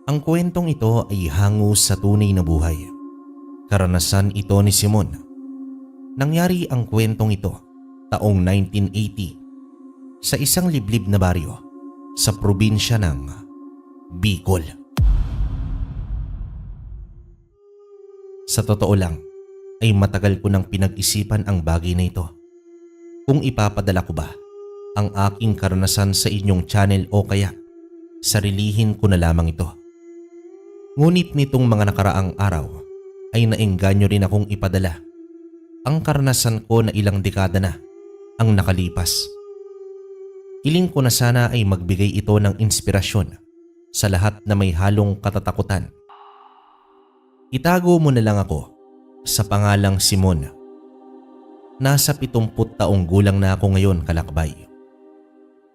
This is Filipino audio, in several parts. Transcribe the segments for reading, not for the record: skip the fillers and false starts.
Ang kwentong ito ay hango sa tunay na buhay. Karanasan ito ni Simon. Nangyari ang kwentong ito taong 1980 sa isang liblib na baryo sa probinsya ng Bicol. Sa totoo lang ay matagal ko nang pinag-isipan ang bagay na ito. Kung ipapadala ko ba ang aking karanasan sa inyong channel o kaya sarilihin ko na lamang ito. Ngunit nitong mga nakaraang araw ay naengganyo rin akong ipadala ang karanasan ko na ilang dekada na ang nakalipas. Hiling ko na sana ay magbigay ito ng inspirasyon sa lahat na may halong katatakutan. Itago mo na lang ako sa pangalang Simon. Nasa 70 taong gulang na ako ngayon, kalakbay.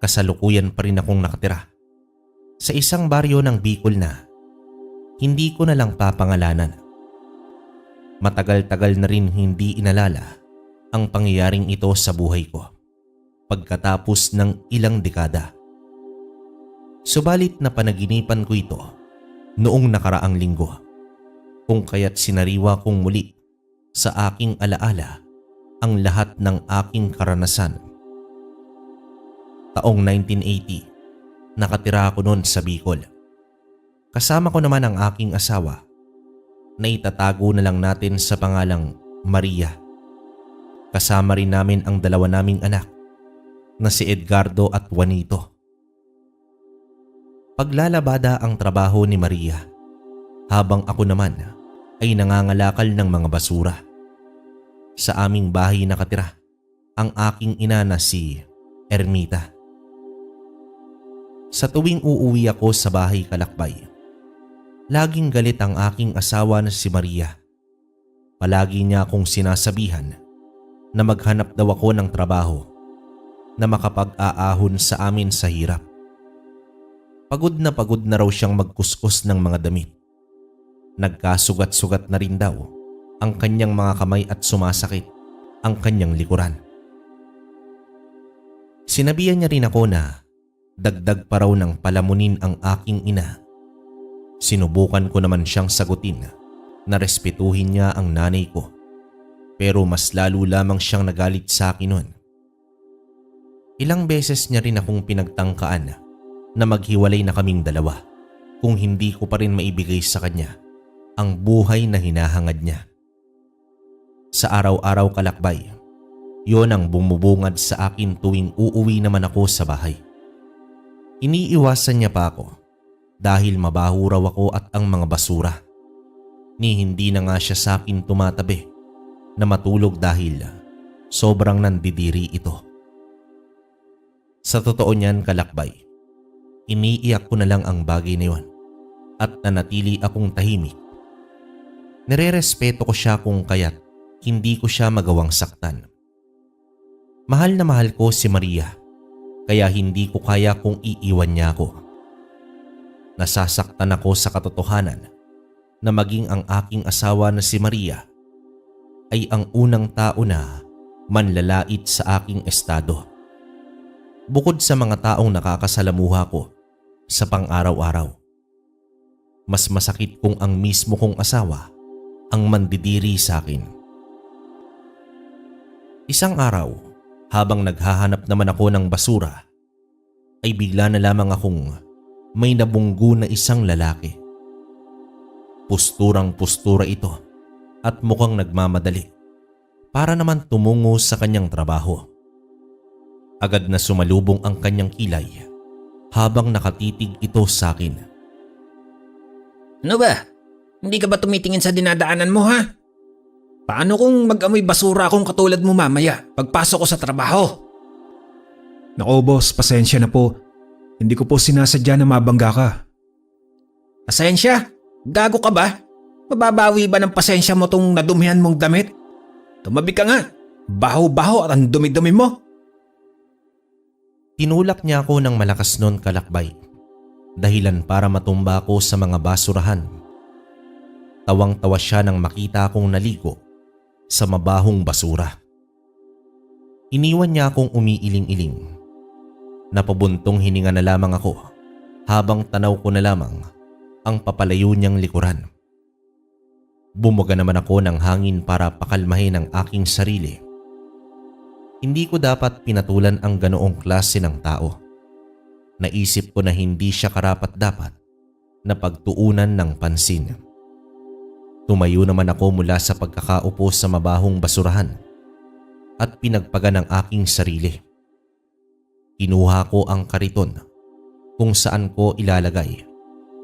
Kasalukuyan pa rin akong nakatira sa isang baryo ng Bicol na hindi ko na lang papangalanan. Matagal-tagal na rin hindi inalala ang pangyayaring ito sa buhay ko pagkatapos ng ilang dekada. Subalit na panaginipan ko ito noong nakaraang linggo, kung kaya't sinariwa kong muli sa aking alaala ang lahat ng aking karanasan. Taong 1980, nakatira ako noon sa Bicol. Kasama ko naman ang aking asawa na itatago na lang natin sa pangalang Maria. Kasama rin namin ang dalawa naming anak na si Edgardo at Juanito. Paglalabada ang trabaho ni Maria habang ako naman ay nangangalakal ng mga basura. Sa aming bahay nakatira ang aking ina na si Ermita. Sa tuwing uuwi ako sa bahay, kalakbay, laging galit ang aking asawa na si Maria. Palagi niya akong sinasabihan na maghanap daw ako ng trabaho na makapag-aahon sa amin sa hirap. Pagod na raw siyang magkuskus ng mga damit. Nagkasugat-sugat na rin daw ang kanyang mga kamay at sumasakit ang kanyang likuran. Sinabihan niya rin ako na dagdag pa raw ng palamunin ang aking ina. Sinubukan ko naman siyang sagutin na respetuhin niya ang nanay ko, pero mas lalo lamang siyang nagalit sa akin noon. Ilang beses niya rin akong pinagtangkaan na maghiwalay na kaming dalawa kung hindi ko pa rin maibigay sa kanya ang buhay na hinahangad niya. Sa araw-araw, kalakbay, yon ang bumubungad sa akin tuwing uuwi naman ako sa bahay. Iniiwasan niya pa ako dahil mabaho raw ako at ang mga basura. Ni hindi na nga siya sa akin tumatabi na matulog dahil sobrang nandidiri ito. Sa totoo niyan, kalakbay, iniiyak ko na lang ang bagay na yon at nanatili akong tahimik. Nire-respeto ko siya kung kaya't hindi ko siya magawang saktan. Mahal na mahal ko si Maria, kaya hindi ko kaya kung iiwan niya ako. Nasasaktan ako sa katotohanan na maging ang aking asawa na si Maria ay ang unang tao na manlalait sa aking estado. Bukod sa mga taong nakakasalamuha ko sa pang-araw-araw, mas masakit kung ang mismo kong asawa ang mandidiri sa akin. Isang araw, habang naghahanap naman ako ng basura, ay bigla na lamang akong may nabunggo na isang lalaki. Pusturang-pustura ito at mukhang nagmamadali para naman tumungo sa kanyang trabaho. Agad na sumalubong ang kanyang kilay habang nakatitig ito sa akin. Ano ba? Hindi ka ba tumitingin sa dinadaanan mo, ha? Paano kung mag-amoy basura akong katulad mo mamaya pagpasok ko sa trabaho? Nako boss, pasensya na po. Hindi ko po sinasadya na mabangga ka. Pasensya? Gago ka ba? Mababawi ba ng pasensya mo tong nadumihan mong damit? Tumabi ka nga. Baho-baho at ang dumi-dumi mo. Tinulak niya ako ng malakas noon, kalakbay, dahilan para matumba ako sa mga basurahan. Tawang-tawa siya nang makita akong naligo sa mabahong basura. Iniwan niya akong umiiling-iling. Napabuntong hininga na lamang ako habang tanaw ko na lamang ang papalayo niyang likuran. Bumuga naman ako ng hangin para pakalmahin ang aking sarili. Hindi ko dapat pinatulan ang ganoong klase ng tao. Naisip ko na hindi siya karapat-dapat na pagtuunan ng pansin. Tumayo naman ako mula sa pagkakaupo sa mabahong basurahan at pinagpaga ng aking sarili. Kinuha ko ang kariton kung saan ko ilalagay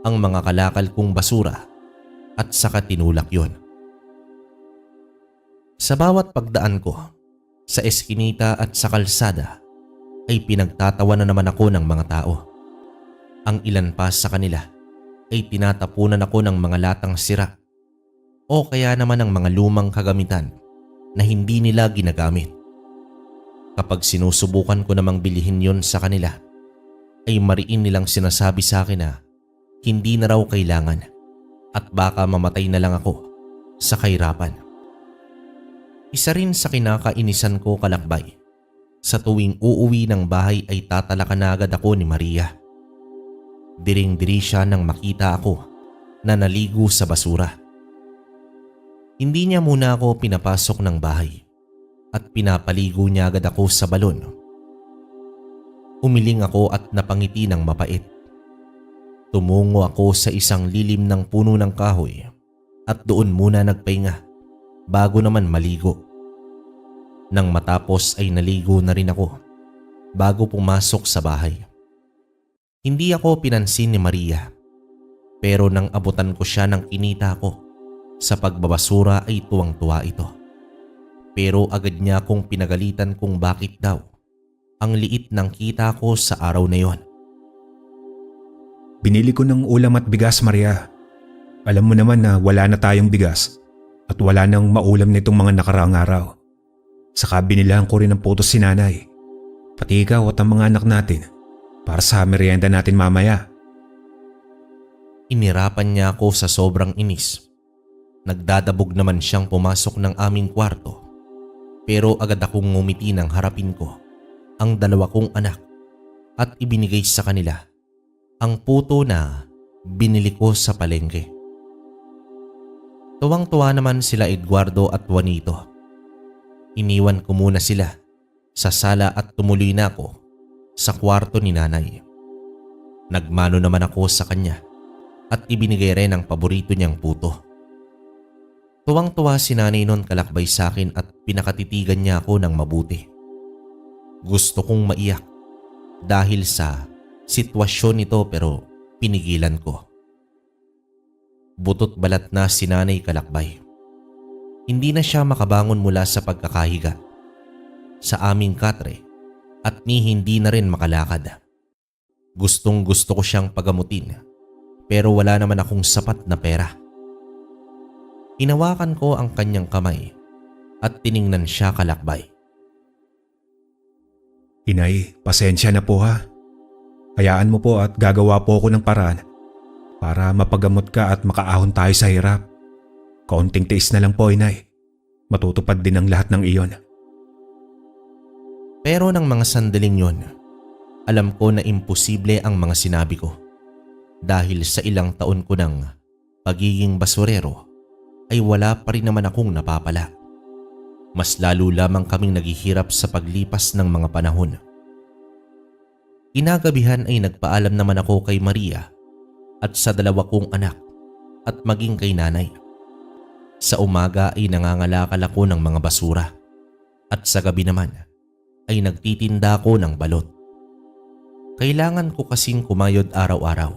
ang mga kalakal kong basura at saka tinulak yon. Sa bawat pagdaan ko sa eskinita at sa kalsada ay pinagtatawa na naman ako ng mga tao. Ang ilan pa sa kanila ay tinatapunan ako ng mga latang sira o kaya naman ng mga lumang kagamitan na hindi nila ginagamit. Kapag sinusubukan ko namang bilihin yon sa kanila, ay mariin nilang sinasabi sa akin na hindi na raw kailangan at baka mamatay na lang ako sa kahirapan. Isa rin sa kinakainisan ko, kalakbay, sa tuwing uuwi ng bahay ay tatalakan na agad ako ni Maria. Diring-diri siya nang makita ako na naligo sa basura. Hindi niya muna ako pinapasok ng bahay at pinapaligo niya agad ako sa balon. Umiling ako at napangiti ng mapait. Tumungo ako sa isang lilim ng puno ng kahoy at doon muna nagpahinga bago naman maligo. Nang matapos ay naligo na rin ako bago pumasok sa bahay. Hindi ako pinansin ni Maria, pero nang abutan ko siya ng kinita ko sa pagbabasura ay tuwang-tuwa ito. Pero agad niya akong pinagalitan kung bakit daw ang liit ng kita ko sa araw na yon. Binili ko ng ulam at bigas, Maria. Alam mo naman na wala na tayong bigas at wala nang maulam nitong mga nakaraang araw. Saka binilahan ko rin ng putos si nanay, pati ikaw at ang mga anak natin para sa merienda natin mamaya. Inirapan niya ako sa sobrang inis. Nagdadabog naman siyang pumasok ng aming kwarto, pero agad akong ngumiti nang harapin ko ang dalawa kong anak at ibinigay sa kanila ang puto na binili ko sa palengke. Tuwang-tuwa naman sila Eduardo at Juanito. Iniwan ko muna sila sa sala at tumuloy na ako sa kwarto ni nanay. Nagmano naman ako sa kanya at ibinigay rin ang paborito niyang puto. Tuwang-tuwa si nanay noon, kalakbay sa akin, at pinakatitigan niya ako ng mabuti. Gusto kong maiyak dahil sa sitwasyon nito, pero pinigilan ko. Butot balat na si nanay, kalakbay. Hindi na siya makabangon mula sa pagkakahiga sa aming katre at ni hindi na rin makalakad. Gustong gusto ko siyang pagamutin, pero wala naman akong sapat na pera. Hinawakan ko ang kanyang kamay at tiningnan siya, kalakbay. Inay, pasensya na po ha. Hayaan mo po at gagawa po ako ng paraan para mapagamot ka at makaahon tayo sa hirap. Kaunting tiis na lang po, inay. Matutupad din ang lahat ng iyon. Pero ng mga sandaling yon, alam ko na imposible ang mga sinabi ko dahil sa ilang taon ko ng pagiging basurero ay wala pa rin naman akong napapala. Mas lalo lamang kaming naghihirap sa paglipas ng mga panahon. Kinagabihan ay nagpaalam naman ako kay Maria at sa dalawa kong anak at maging kay nanay. Sa umaga ay nangangalakal ako ng mga basura at sa gabi naman ay nagtitinda ako ng balot. Kailangan ko kasing kumayod araw-araw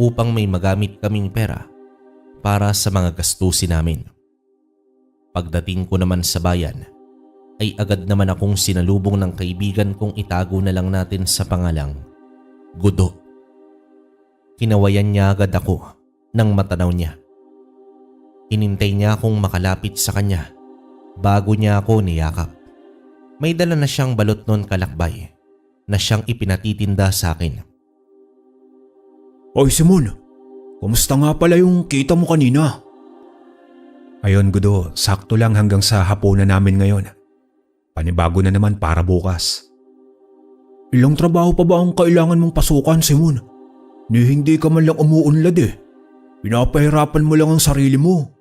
upang may magamit kaming pera para sa mga gastusin namin. Pagdating ko naman sa bayan ay agad naman akong sinalubong ng kaibigan kong itago na lang natin sa pangalang Gudo. Kinawayan niya agad ako nang matanaw niya. Hinintay niya akong makalapit sa kanya bago niya ako niyakap. May dala na siyang balot noon, kalakbay, na siyang ipinatitinda sa akin. Oy Simon, kumusta nga pala yung kita mo kanina? Ayon Gudo, sakto lang hanggang sa hapunan namin ngayon. Panibago na naman para bukas. Ilang trabaho pa ba ang kailangan mong pasukan, Simon? Ni hindi ka man lang umuunlad eh. Pinapahirapan mo lang ang sarili mo.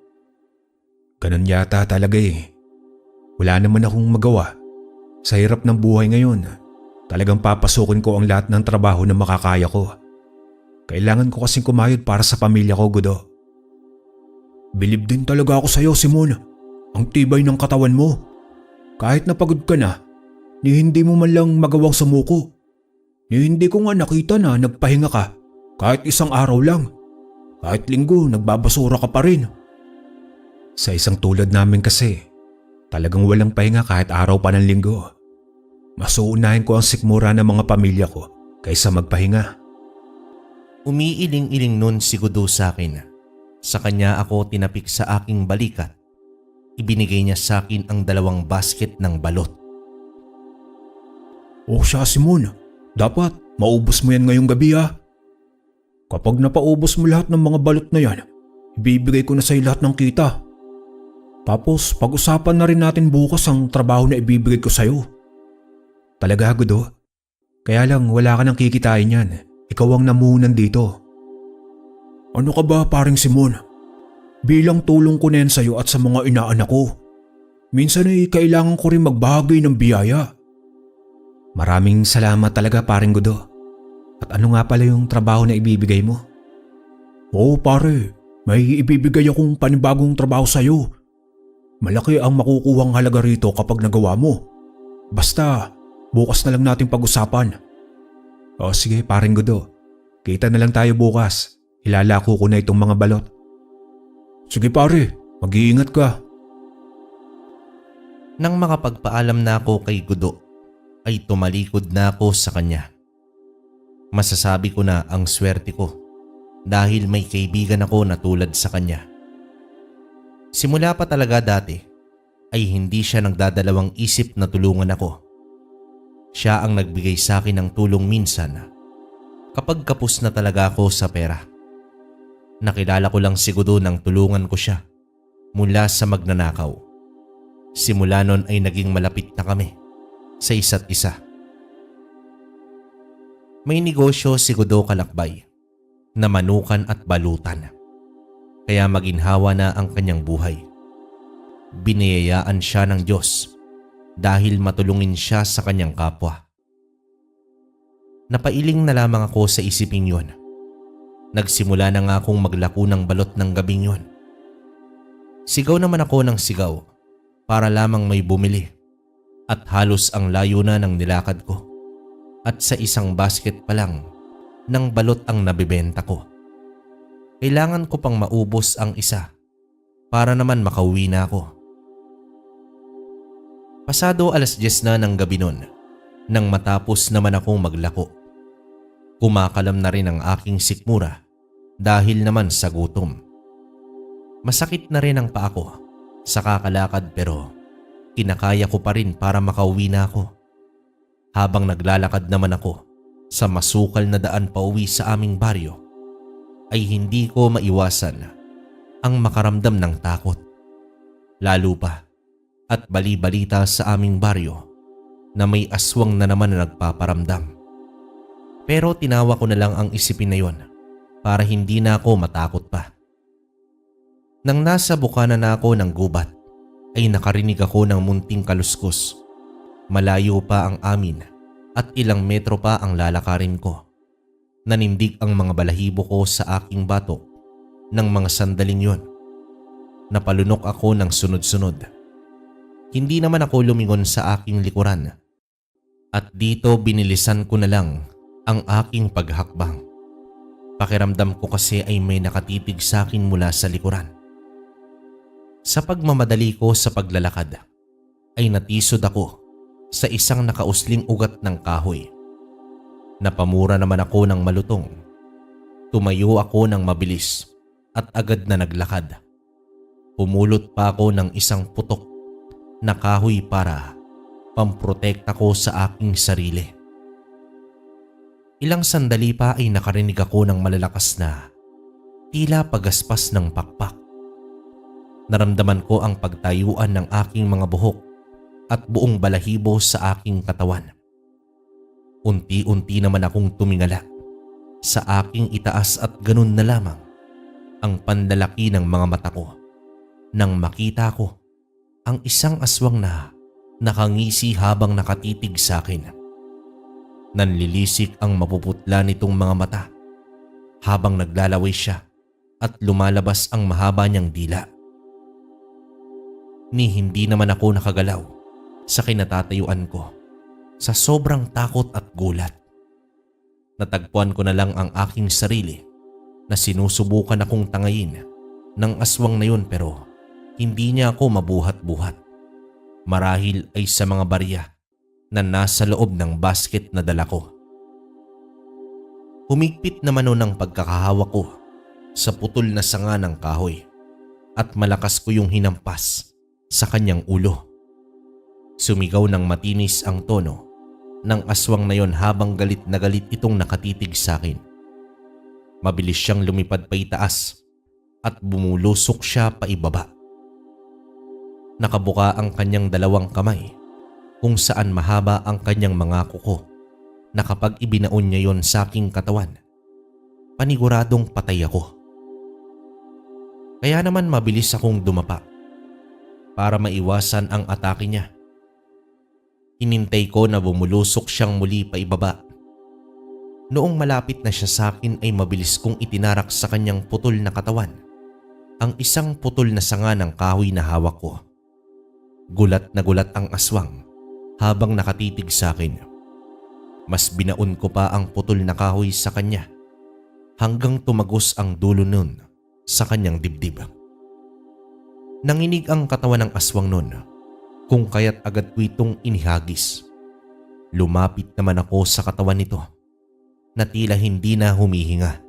Ganun yata talaga eh. Wala naman akong magawa. Sa hirap ng buhay ngayon, talagang papasukin ko ang lahat ng trabaho na makakaya ko. Kailangan ko kasing kumayod para sa pamilya ko, Gudo. Bilib din talaga ako sa iyo, Simon. Ang tibay ng katawan mo. Kahit napagod ka na, ni hindi mo man lang magawang sumuko. Ni hindi ko nga nakita na nagpahinga ka kahit isang araw lang. Kahit linggo, nagbabasura ka pa rin. Sa isang tulad namin kasi, talagang walang pahinga kahit araw pa ng linggo. Mas uunahin ko ang sikmura ng mga pamilya ko kaysa magpahinga. Umiiling-iling nun si Gudo sa akin. Sa kanya ako tinapik sa aking balikat. Ibinigay niya sa akin ang 2 basket ng balot. O siya, Simon, dapat maubos mo yan ngayong gabi ha. Kapag napaubos mo lahat ng mga balot na yan, ibibigay ko na sa'yo lahat ng kita. Tapos pag-usapan na rin natin bukas ang trabaho na ibibigay ko sa'yo. Talaga, Gudo? Kaya lang wala ka nang kikitain yan. Ikaw ang namuhunan dito. Ano ka ba, paring Simon? Bilang tulong ko na yan sa'yo at sa mga inaanak ko. Minsan ay kailangan ko rin magbahagi ng biyaya. Maraming salamat talaga, paring Gudo. At ano nga pala yung trabaho na ibibigay mo? Oo pare, may ibibigay akong panibagong trabaho sa'yo. Malaki ang makukuhang halaga rito kapag nagawa mo. Basta, bukas na lang natin pag-usapan. O sige, paring Gudo. Kita na lang tayo bukas. Ilalako ko na itong mga balot. Sige pare, mag-iingat ka. Nang makapagpaalam na ako kay Gudo, ay tumalikod na ako sa kanya. Masasabi ko na ang swerte ko dahil may kaibigan ako na tulad sa kanya. Simula pa talaga dati ay hindi siya nagdadalawang isip na tulungan ako. Siya ang nagbigay sa akin ng tulong minsan kapag kapos na talaga ako sa pera. Nakilala ko lang si Gudo nang tulungan ko siya mula sa magnanakaw. Simula nun ay naging malapit na kami sa isa't isa. May negosyo si Gudo Kalakbay na manukan at balutan. Kaya maginhawa na ang kanyang buhay. Biniyayaan siya ng Diyos dahil matulungin siya sa kanyang kapwa. Napailing na lamang ako sa isiping yun. Nagsimula na nga akong maglako ng balot ng gabing yun. Sigaw naman ako ng sigaw para lamang may bumili at halos ang layo na ng nilakad ko. At sa isang basket pa lang ng balot ang nabibenta ko. Kailangan ko pang maubos ang isa para naman makauwi na ako. Pasado 10:00 na ng gabi nun nang matapos naman akong maglako. Kumakalam na rin ang aking sikmura dahil naman sa gutom. Masakit na rin ang paa ko sa kakalakad pero kinakaya ko pa rin para makauwi na ako. Habang naglalakad naman ako sa masukal na daan pauwi sa aming baryo, ay hindi ko maiwasan ang makaramdam ng takot. Lalo pa at bali-balita sa aming baryo na may aswang na naman na nagpaparamdam. Pero tinawa ko na lang ang isipin na yon para hindi na ako matakot pa. Nang nasa bukana na ako ng gubat, ay nakarinig ako ng munting kaluskos. Malayo pa ang amin at ilang metro pa ang lalakarin ko. Nanindig ang mga balahibo ko sa aking batok ng mga sandaling yon. Napalunok ako ng sunod-sunod. Hindi naman ako lumingon sa aking likuran. At dito binilisan ko na lang ang aking paghakbang. Pakiramdam ko kasi ay may nakatitig sa akin mula sa likuran. Sa pagmamadali ko sa paglalakad, ay natisod ako sa isang nakausling ugat ng kahoy. Napamura naman ako ng malutong. Tumayo ako ng mabilis at agad na naglakad. Pumulot pa ako ng isang putok na kahoy para pamprotekta ko sa aking sarili. Ilang sandali pa ay nakarinig ako ng malalakas na tila pagaspas ng pakpak. Naramdaman ko ang pagtayuan ng aking mga buhok at buong balahibo sa aking katawan. Unti-unti naman akong tumingala sa aking itaas at ganun na lamang ang pandalaki ng mga mata ko nang makita ko ang isang aswang na nakangisi habang nakatitig sa akin. Nanlilisik ang mapuputla nitong mga mata habang naglalaway siya at lumalabas ang mahaba niyang dila. Ni hindi naman ako nakagalaw sa kinatatayuan ko sa sobrang takot at gulat. Natagpuan ko na lang ang aking sarili na sinusubukan akong tangayin ng aswang na yun, pero hindi niya ako mabuhat-buhat. Marahil ay sa mga barya na nasa loob ng basket na dala ko. Humigpit naman nun ang pagkakahawak ko sa putol na sanga ng kahoy at malakas ko yung hinampas sa kanyang ulo. Sumigaw ng matinis ang tono ng aswang na yon habang galit na galit itong nakatitig sa akin. Mabilis siyang lumipad pa itaas at bumulusok siya pa ibaba. Nakabuka ang kanyang dalawang kamay kung saan mahaba ang kanyang mga kuko na kapag ibinaon niya yon sa aking katawan, paniguradong patay ako. Kaya naman mabilis akong dumapa para maiwasan ang atake niya. Hinintay ko na bumulusok siyang muli pa ibaba. Noong malapit na siya sa akin ay mabilis kong itinarak sa kanyang putol na katawan ang isang putol na sanga ng kahoy na hawak ko. Gulat na gulat ang aswang habang nakatitig sa akin. Mas binaon ko pa ang putol na kahoy sa kanya hanggang tumagos ang dulo nun sa kanyang dibdib. Nanginig ang katawan ng aswang nun kung kaya't agad ko itong inihagis. Lumapit naman ako sa katawan nito na tila hindi na humihinga.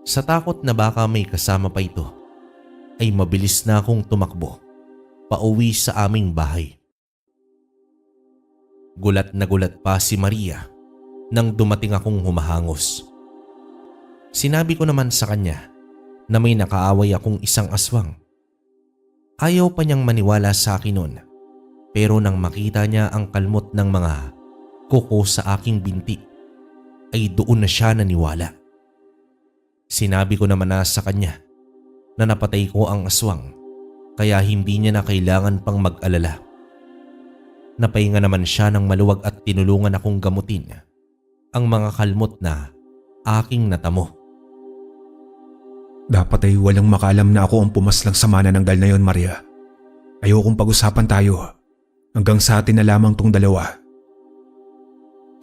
Sa takot na baka may kasama pa ito, ay mabilis na akong tumakbo pauwi sa aming bahay. Gulat na gulat pa si Maria nang dumating akong humahangos. Sinabi ko naman sa kanya na may nakaaway akong isang aswang. Ayaw pa niyang maniwala sa akin noon, pero nang makita niya ang kalmot ng mga kuko sa aking binti, ay doon na siya naniwala. Sinabi ko naman na sa kanya na napatay ko ang aswang, kaya hindi niya na kailangan pang mag-alala. Napahinga naman siya ng maluwag at tinulungan akong gamutin ang mga kalmot na aking natamo. Dapat ay walang makaalam na ako ang pumaslang sa manananggal na yon, Maria. Ayokong pag-usapan tayo. Hanggang sa atin na lamang tong dalawa.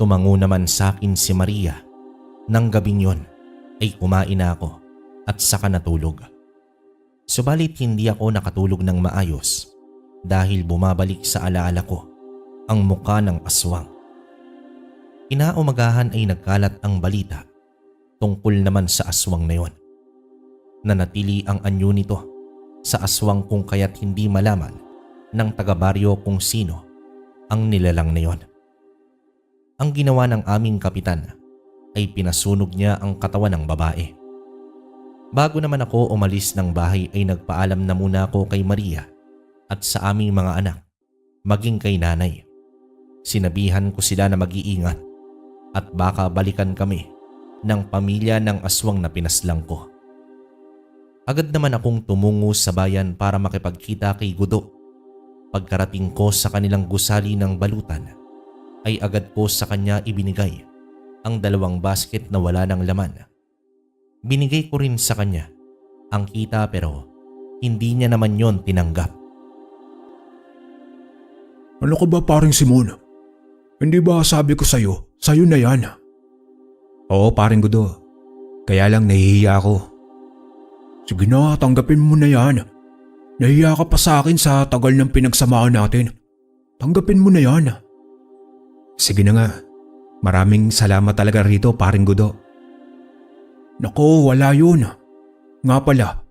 Tumango naman sa akin si Maria. Nang gabing yon ay kumain na ako at saka natulog. Subalit hindi ako nakatulog ng maayos dahil bumabalik sa alaala ko ang muka ng aswang. Inaumagahan ay nagkalat ang balita tungkol naman sa aswang na yon. Nanatili ang anyo nito sa aswang kung kaya't hindi malaman ng taga-baryo kung sino ang nilalang na yon. Ang ginawa ng aming kapitan ay pinasunog niya ang katawan ng babae. Bago naman ako umalis ng bahay ay nagpaalam na muna ako kay Maria at sa aming mga anak, maging kay nanay. Sinabihan ko sila na mag-iingat at baka balikan kami ng pamilya ng aswang na pinaslang ko. Agad naman akong tumungo sa bayan para makipagkita kay Gudo. Pagkarating ko sa kanilang gusali ng balutan, ay agad ko sa kanya ibinigay ang 2 basket na wala ng laman. Binigay ko rin sa kanya ang kita pero hindi niya naman yon tinanggap. Ano ka ba, paring Simon? Hindi ba sabi ko sa'yo na yan? Oo, paring Gudo. Kaya lang nahihiya ako. Sige na, tanggapin mo na yan. Nahiya ka pa sa akin sa tagal ng pinagsamaan natin. Tanggapin mo na yan. Sige na nga. Maraming salamat talaga rito, paring Gudo. Nako, wala yun. Nga pala,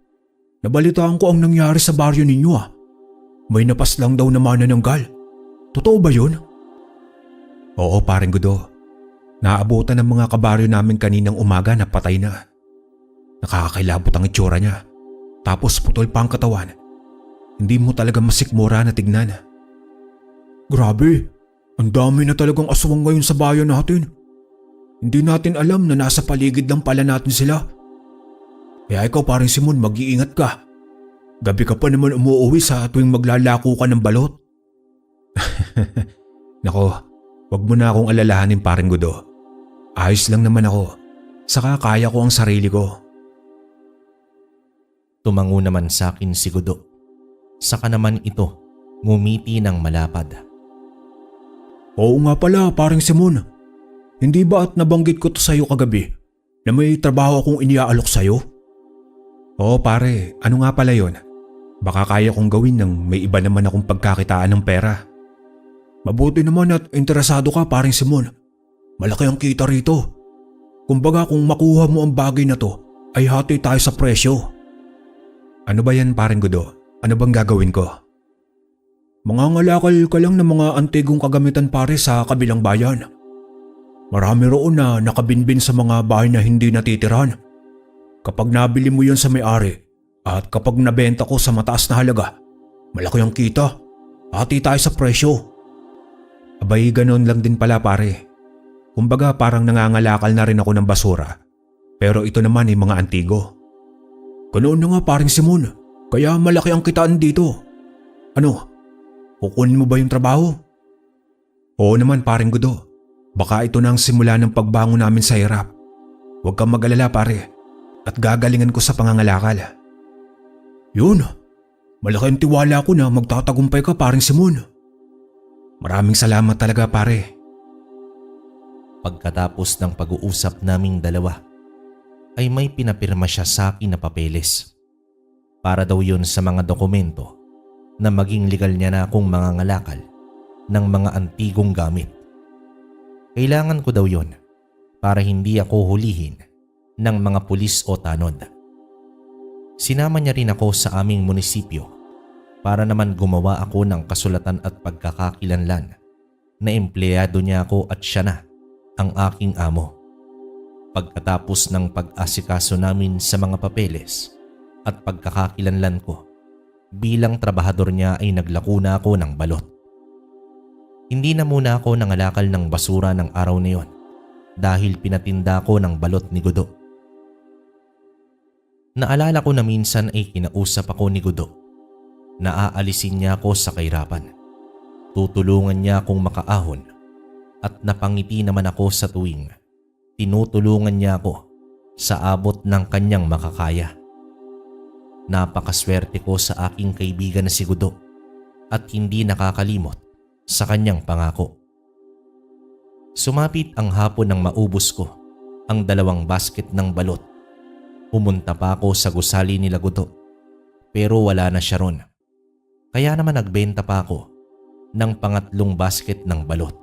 nabalitaan ko ang nangyari sa baryo ninyo ah. May napas lang daw na manananggal. Totoo ba yun? Oo, paring Gudo. Naabutan ng mga kabaryo namin kaninang umaga na patay na. Nakakakilabot ang itsura niya. Tapos putol pa ang katawan. Hindi mo talaga masikmura na tignan. Grabe, ang dami na talagang aswang ngayon sa bayan natin. Hindi natin alam na nasa paligid lang pala natin sila. Kaya ikaw paring Simon, mag-iingat ka. Gabi ka pa naman umuuwi sa tuwing maglalako ka ng balot. Nako, wag mo na akong alalahanin paring Gudo. Ayos lang naman ako. Saka kaya ko ang sarili ko. Tumango naman sa akin si Gudo. Saka naman ito ngumiti ng malapad. Oo nga pala paring Simon. Hindi ba at nabanggit ko to sa'yo kagabi na may trabaho akong iniaalok sa'yo? Oo pare, ano nga pala yon? Baka kaya kong gawin nang may iba naman akong pagkakitaan ng pera. Mabuti naman at interesado ka paring Simon. Malaki ang kita rito. Kumbaga kung makuha mo ang bagay na to ay hati tayo sa presyo. Ano ba yan paring Gudo? Ano bang gagawin ko? Mangangalakal ka lang ng mga antigong kagamitan pare sa kabilang bayan. Marami roon na nakabinbin sa mga bahay na hindi natitiran. Kapag nabili mo yun sa may-ari at kapag nabenta ko sa mataas na halaga, malaki ang kita. Hati tayo sa presyo. Abay, ganoon lang din pala pare. Kumbaga parang nangangalakal na rin ako ng basura. Pero ito naman ay mga antigo. Ganoon na nga paring Simon. Kaya malaki ang kitaan dito. Ano? Kukunin mo ba yung trabaho? Oo naman paring Gudo. Baka ito na ang simula ng pagbangon namin sa hirap. Huwag kang mag-alala pare. At gagalingan ko sa pangangalakal. Yun. Malaki ang tiwala ko na magtatagumpay ka paring Simon. Maraming salamat talaga pare. Pagkatapos ng pag-uusap naming dalawa, ay may pinapirma siya sa akin na papeles. Para daw yun sa mga dokumento na maging legal niya na akong mangangalakal ng mga antigong gamit. Kailangan ko daw yun para hindi ako hulihin ng mga pulis o tanod. Sinama niya rin ako sa aming munisipyo para naman gumawa ako ng kasulatan at pagkakakilanlan na empleyado niya ako at siya na ang aking amo. Pagkatapos ng pag-asikaso namin sa mga papeles at pagkakakilanlan ko, bilang trabahador niya ay naglako na ako ng balot. Hindi na muna ako nangalakal ng basura ng araw na yon dahil pinatinda ko ng balot ni Gudo. Naalala ko na minsan ay kinausap ako ni Gudo na aalisin niya ako sa kahirapan. Tutulungan niya akong makaahon at napangiti naman ako sa tuwing tinutulungan niya ako sa abot ng kanyang makakaya. Napakaswerte ko sa aking kaibigan na si Gudo at hindi nakakalimot sa kanyang pangako. Sumapit ang hapon nang maubos ko ang 2 basket ng balot. Pumunta pa ako sa gusali nila Gudo pero wala na siya ron. Kaya naman nagbenta pa ako ng pangatlong basket ng balot.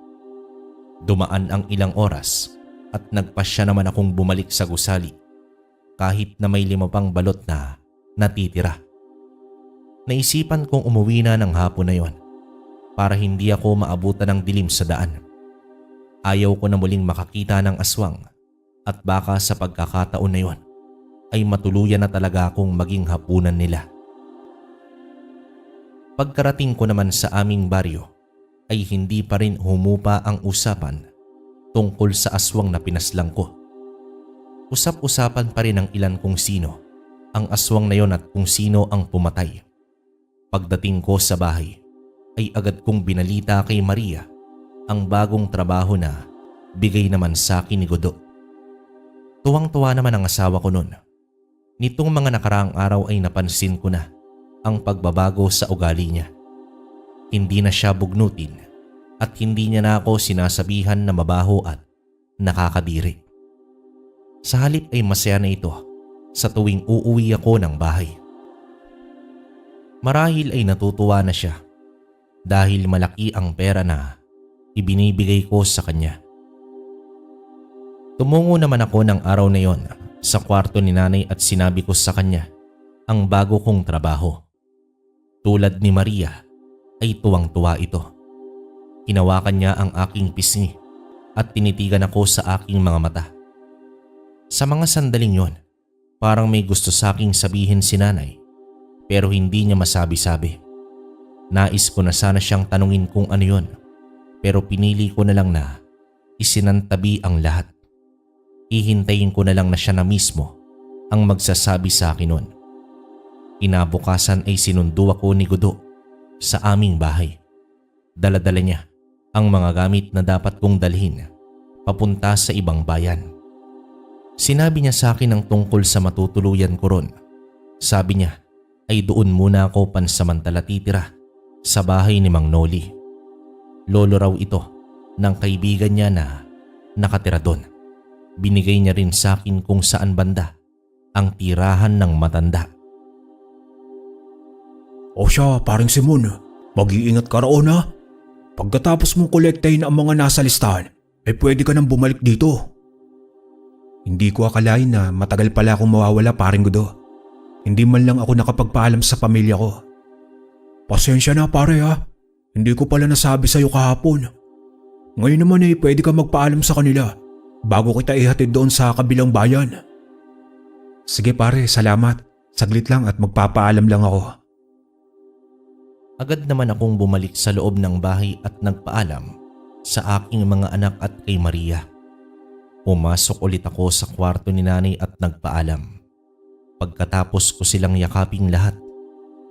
Dumaan ang ilang oras at nagpasya naman akong bumalik sa gusali kahit na may 5 pang balot na natitira. Naisipan kong umuwi na ng hapon na yon para hindi ako maabutan ng dilim sa daan. Ayaw ko na muling makakita ng aswang at baka sa pagkakataon na yon ay matuluyan na talaga akong maging hapunan nila. Pagkarating ko naman sa aming baryo ay hindi pa rin humupa ang usapan tungkol sa aswang na pinaslang ko. Usap-usapan pa rin ng ilan kung sino ang aswang na yon at kung sino ang pumatay. Pagdating ko sa bahay ay agad kong binalita kay Maria ang bagong trabaho na bigay naman sa akin ni Gudo. Tuwang-tuwa naman ang asawa ko noon. Nitong mga nakaraang araw ay napansin ko na ang pagbabago sa ugali niya. Hindi na siya bugnutin at hindi niya na ako sinasabihan na mabaho at nakakadiri. Sa halip ay masaya na ito sa tuwing uuwi ako ng bahay. Marahil ay natutuwa na siya dahil malaki ang pera na ibinibigay ko sa kanya. Tumungo naman ako ng araw na yon sa kwarto ni nanay at sinabi ko sa kanya ang bago kong trabaho. Tulad ni Maria ay tuwang-tuwa ito. Hinawakan niya ang aking pisngi at tinitigan ako sa aking mga mata. Sa mga sandaling yon, parang may gusto sa aking sabihin si nanay pero hindi niya masabi-sabi. Nais ko na sana siyang tanungin kung ano yon pero pinili ko na lang na isinantabi ang lahat. Ihintayin ko na lang na siya na mismo ang magsasabi sa akin nun. Kinabukasan ay sinundo ako ni Gudo sa aming bahay. Dala-dala niya ang mga gamit na dapat kong dalhin papunta sa ibang bayan. Sinabi niya sa akin ang tungkol sa matutuluyan ko ron. Sabi niya ay doon muna ako pansamantala titira sa bahay ni Mang Noli. Lolo raw ito ng kaibigan niya na nakatira doon. Binigay niya rin sa akin kung saan banda ang tirahan ng matanda. O siya, paring Simon, mag-iingat ka roon ha. Pagkatapos mong kolektahin ang mga nasa listahan, ay pwede ka nang bumalik dito. Hindi ko akalain na matagal pala akong mawawala, paring Gudo. Hindi man lang ako nakapagpaalam sa pamilya ko. Pasensya na pare ha, hindi ko pala nasabi sa'yo kahapon. Ngayon naman ay pwede ka magpaalam sa kanila bago kita ihatid doon sa kabilang bayan. Sige pare, salamat. Saglit lang at magpapaalam lang ako. Agad naman akong bumalik sa loob ng bahay at nagpaalam sa aking mga anak at kay Maria. Pumasok ulit ako sa kwarto ni nanay at nagpaalam. Pagkatapos ko silang yakaping lahat,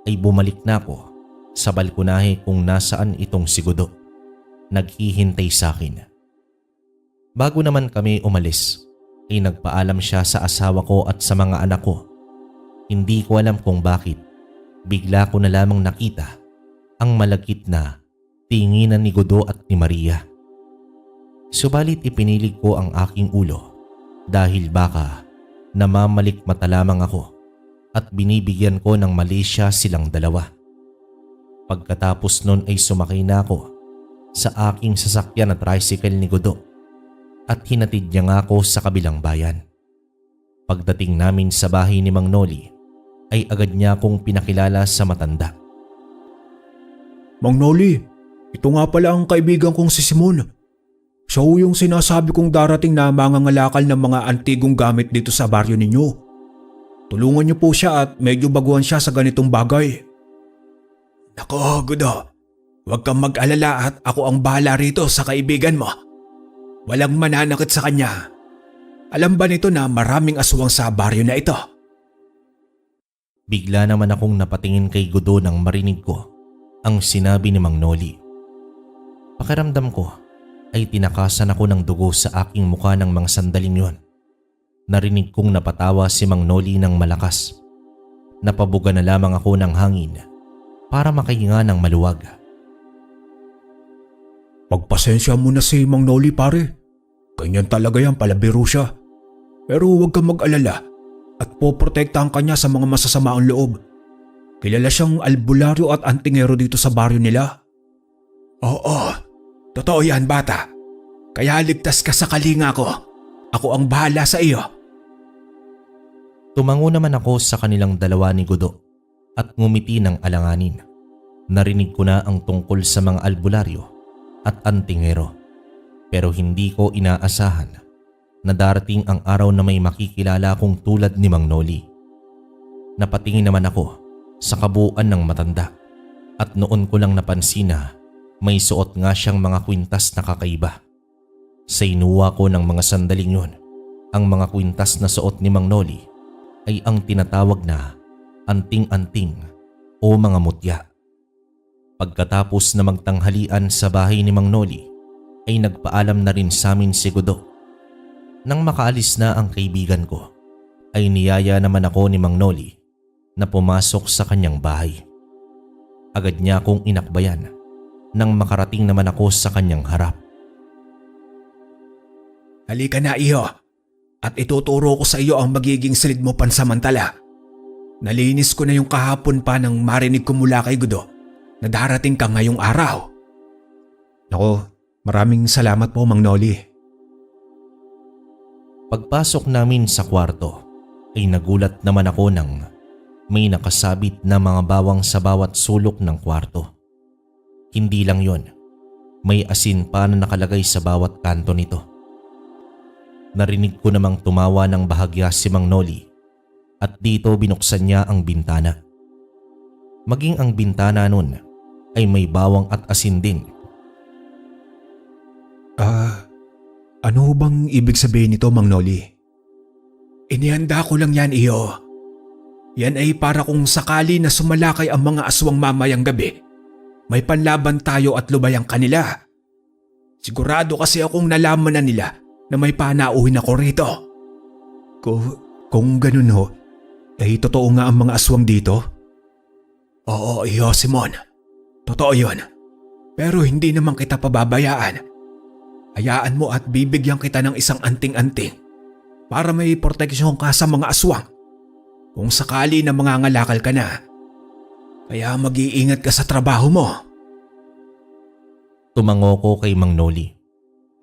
ay bumalik na ako sa balkonahe kung nasaan itong si Gudo. Naghihintay sa akin. Bago naman kami umalis, ay nagpaalam siya sa asawa ko at sa mga anak ko. Hindi ko alam kung bakit, bigla ko na lamang nakita ang malagkit na tinginan ni Gudo at ni Maria. Subalit ipinilig ko ang aking ulo dahil baka namamalikmata lamang ako at binibigyan ko ng mali siya silang dalawa. Pagkatapos nun ay sumakay na ako sa aking sasakyan na tricycle ni Gudo at hinatid niya nga ako sa kabilang bayan. Pagdating namin sa bahay ni Mang Noli ay agad niya akong pinakilala sa matanda. Mang Noli, ito nga pala ang kaibigan kong si Simon. Siya yung sinasabi kong darating na mangangalakal ng mga antigong gamit dito sa baryo ninyo. Tulungan niyo po siya at medyo baguhan siya sa ganitong bagay. Nako, Gudo. Huwag kang mag-alala at ako ang bahala rito sa kaibigan mo. Walang mananakit sa kanya. Alam ba nito na maraming aswang sa baryo na ito? Bigla naman akong napatingin kay Gudo nang marinig ko ang sinabi ni Mang Noli. Pakiramdam ko ay tinakasan ako ng dugo sa aking mukha ng mga sandaling yon. Narinig kong napatawa si Mang Noli ng malakas. Napabuga na lamang ako ng hangin para makahinga ng maluwag. Pagpasensya mo na si Mang Noli pare. Ganyan talaga yan, palabiro siya. Pero huwag kang mag-alala at poprotektahan kanya sa mga masasamaang loob. Kilala siyang albularyo at antingero dito sa baryo nila. Oo, totoo yan bata. Kaya ligtas ka sa kalinga ko. Ako ang bahala sa iyo. Tumango naman ako sa kanilang dalawa ni Gudo at ngumiti ng alanganin. Narinig ko na ang tungkol sa mga albularyo at antingero. Pero hindi ko inaasahan na darating ang araw na may makikilala kong tulad ni Mang Noli. Napatingin naman ako sa kabuuan ng matanda at noon ko lang napansin na may suot nga siyang mga kwintas na kakaiba. Sa inuwa ko ng mga sandaling yun, ang mga kwintas na suot ni Mang Noli ay ang tinatawag na anting-anting o mga mutya. Pagkatapos na magtanghalian sa bahay ni Mang Noli, ay nagpaalam na rin sa amin si Gudo. Nang makaalis na ang kaibigan ko, ay niyaya naman ako ni Mang Noli na pumasok sa kanyang bahay. Agad niya akong inakbayan nang makarating naman ako sa kanyang harap. Halika na iyo at ituturo ko sa iyo ang magiging silid mo pansamantala. Nalinis ko na yung kahapon pa nang marinig ko mula kay Gudo na darating ka ngayong araw. Nako, maraming salamat po Mang Noli. Pagpasok namin sa kwarto ay nagulat naman ako nang may nakasabit na mga bawang sa bawat sulok ng kwarto. Hindi lang yon, may asin pa na nakalagay sa bawat kanto nito. Narinig ko namang tumawa ng bahagya si Mang Noli at dito binuksan niya ang bintana. Maging ang bintana nun ay may bawang at asin din. Ano bang ibig sabihin nito Mang Noli? Inihanda ko lang yan, iyo. Yan ay para kung sakali na sumalakay ang mga aswang mamayang gabi, may panlaban tayo at lubayang kanila. Sigurado kasi akong nalaman na nila na may panauhin ako rito. Kung ganun ho, ay totoo nga ang mga aswang dito? Oo, iyo, Simon. Totoo yun. Pero hindi naman kita pababayaan. Hayaan mo at bibigyan kita ng isang anting-anting para may proteksyon ka sa mga aswang kung sakali na mangangalakal ka na. Kaya mag-iingat ka sa trabaho mo. Tumango ko kay Mang Noli.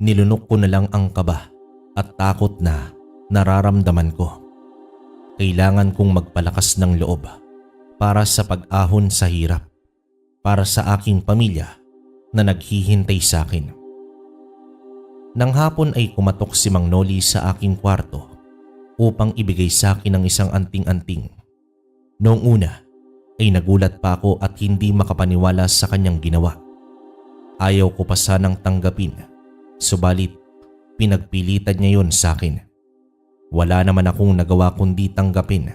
Nilunok ko na lang ang kaba at takot na nararamdaman ko. Kailangan kong magpalakas ng loob para sa pag-ahon sa hirap, para sa aking pamilya na naghihintay sa akin. Nang hapon ay kumatok si Mang Noli sa aking kwarto upang ibigay sa akin ang isang anting-anting. Noong una ay nagulat pa ako at hindi makapaniwala sa kanyang ginawa. Ayaw ko pa sanang tanggapin, subalit pinagpilitan niya yon sa akin. Wala naman akong nagawa kundi tanggapin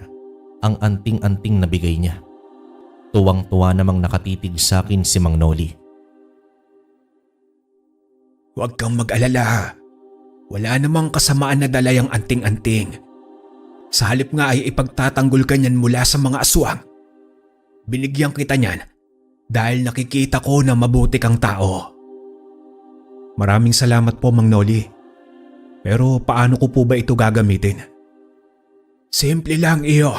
ang anting-anting na bigay niya. Tuwang-tuwa namang nakatitig sa akin si Mang Noli. Huwag kang mag-alala. Wala namang kasamaan na dala yung anting-anting. Sa halip nga ay ipagtatanggol ka niyan mula sa mga aswang. Binigyan kita niyan dahil nakikita ko na mabuti kang tao. Maraming salamat po, Mang Noli. Pero paano ko po ba ito gagamitin? Simple lang, iyo.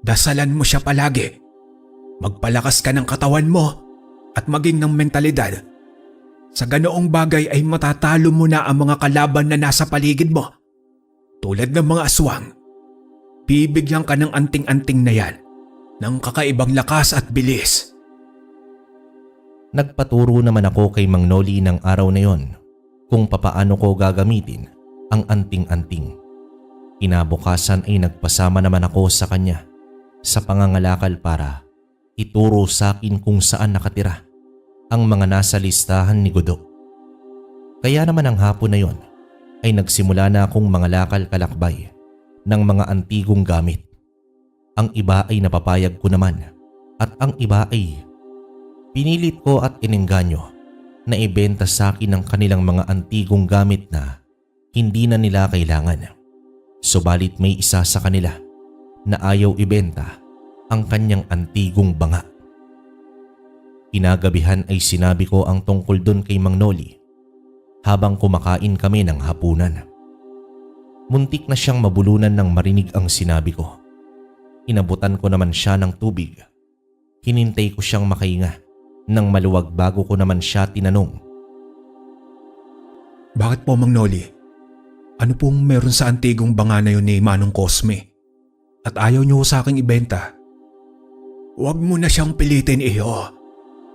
Dasalan mo siya palagi. Magpalakas ka ng katawan mo at maging ng mentalidad. Sa ganoong bagay ay matatalo mo na ang mga kalaban na nasa paligid mo. Tulad ng mga aswang. Bibigyan ka ng anting-anting na yan ng kakaibang lakas at bilis. Nagpaturo naman ako kay Mang Noli ng araw na yon kung papaano ko gagamitin ang anting-anting. Kinabukasan ay nagpasama naman ako sa kanya sa pangangalakal para ituro sa akin kung saan nakatira ang mga nasa listahan ni Godot. Kaya naman ang hapon na yon ay nagsimula na akong mangalakal kalakbay ng mga antigong gamit. Ang iba ay napapayag ko naman at ang iba ay pinilit ko at inengganyo na ibenta sa akin ang kanilang mga antigong gamit na hindi na nila kailangan. Subalit may isa sa kanila na ayaw ibenta ang kanyang antigong banga. Kinagabihan ay sinabi ko ang tungkol dun kay Mang Noli habang kumakain kami ng hapunan. Muntik na siyang mabulunan nang marinig ang sinabi ko. Inabutan ko naman siya ng tubig. Hinintay ko siyang makahinga nang maluwag bago ko naman siya tinanong. Bakit po, Mang Noli? Ano pong meron sa antigong banga na yun ni Manong Cosme? At ayaw niyo sa aking ibenta? Huwag mo na siyang pilitin, iyo.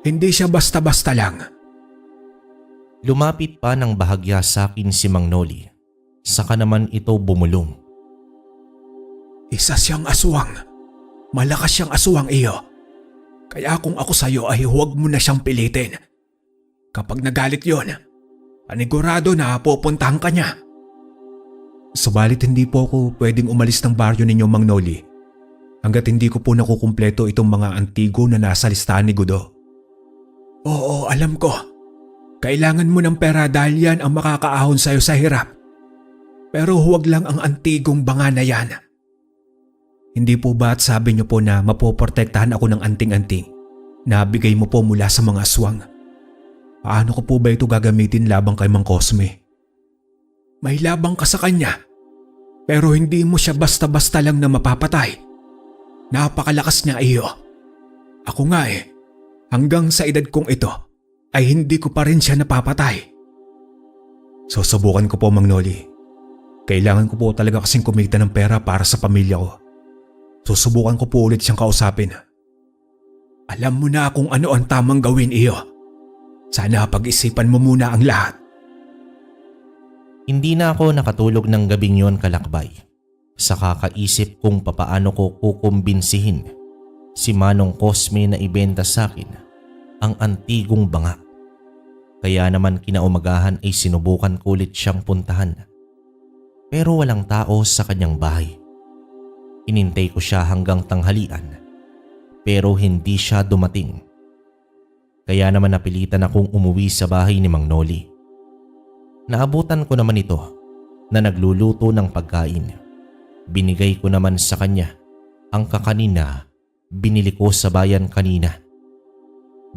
Hindi siya basta-basta lang. Lumapit pa ng bahagya sa akin si Mang Noli. Saka naman ito bumulong. Isa siyang aswang. Malakas siyang aswang, iyo. Kaya kung ako sa'yo ay huwag mo na siyang pilitin. Kapag nagalit yon, panigurado na pupuntahan ka niya. Subalit hindi po ako pwedeng umalis ng baryo ninyo, Mang Noli, hanggat hindi ko po nakukumpleto itong mga antigo na nasa listahan ni Godot. Oo, alam ko. Kailangan mo ng pera dahil yan ang makakaahon sa'yo sa hirap. Pero huwag lang ang antigong banga na yan. Hindi po ba at sabi niyo po na mapoprotektahan ako ng anting-anting na bigay mo po mula sa mga aswang? Paano ko po ba ito gagamitin labang kay Mang Cosme? May labang ka sa kanya, pero hindi mo siya basta-basta lang na mapapatay. Napakalakas niya, iyo. Ako nga hanggang sa edad kong ito ay hindi ko pa rin siya napapatay. Susubukan ko po, Mang Noli. Kailangan ko po talaga kasing kumita ng pera para sa pamilya ko. Susubukan ko po ulit siyang kausapin. Alam mo na kung ano ang tamang gawin, iyo. Sana pag-isipan mo muna ang lahat. Hindi na ako nakatulog ng gabing yon kalakbay sa kakaisip kung papaano ko kukumbinsihin si Manong Cosme na ibenta sa akin ang antigong banga. Kaya naman kinaumagahan ay sinubukan ko ulit siyang puntahan. pero walang tao sa kanyang bahay. Inintay ko siya hanggang tanghalian pero hindi siya dumating. Kaya naman napilitan akong umuwi sa bahay ni Mang Noli. Naabutan ko naman ito na nagluluto ng pagkain. Binigay ko naman sa kanya ang kakanin na binili ko sa bayan kanina.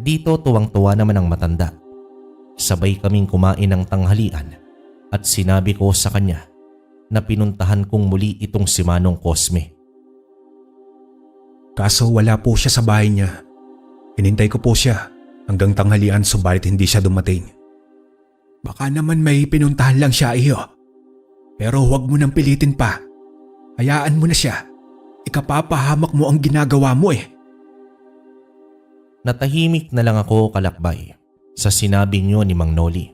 Dito tuwang-tuwa naman ang matanda. Sabay kaming kumain ng tanghalian at sinabi ko sa kanya na pinuntahan kong muli itong si Manong Cosme. Kaso wala po siya sa bahay niya. Hinintay ko po siya hanggang tanghalian subalit hindi siya dumating. Baka naman may pinuntahan lang siya iyo. Pero huwag mo nang pilitin pa. Hayaan mo na siya. Ikapapahamak mo ang ginagawa mo eh. Natahimik na lang ako, kalakbay, sa sinabi niyo ni Mang Noli.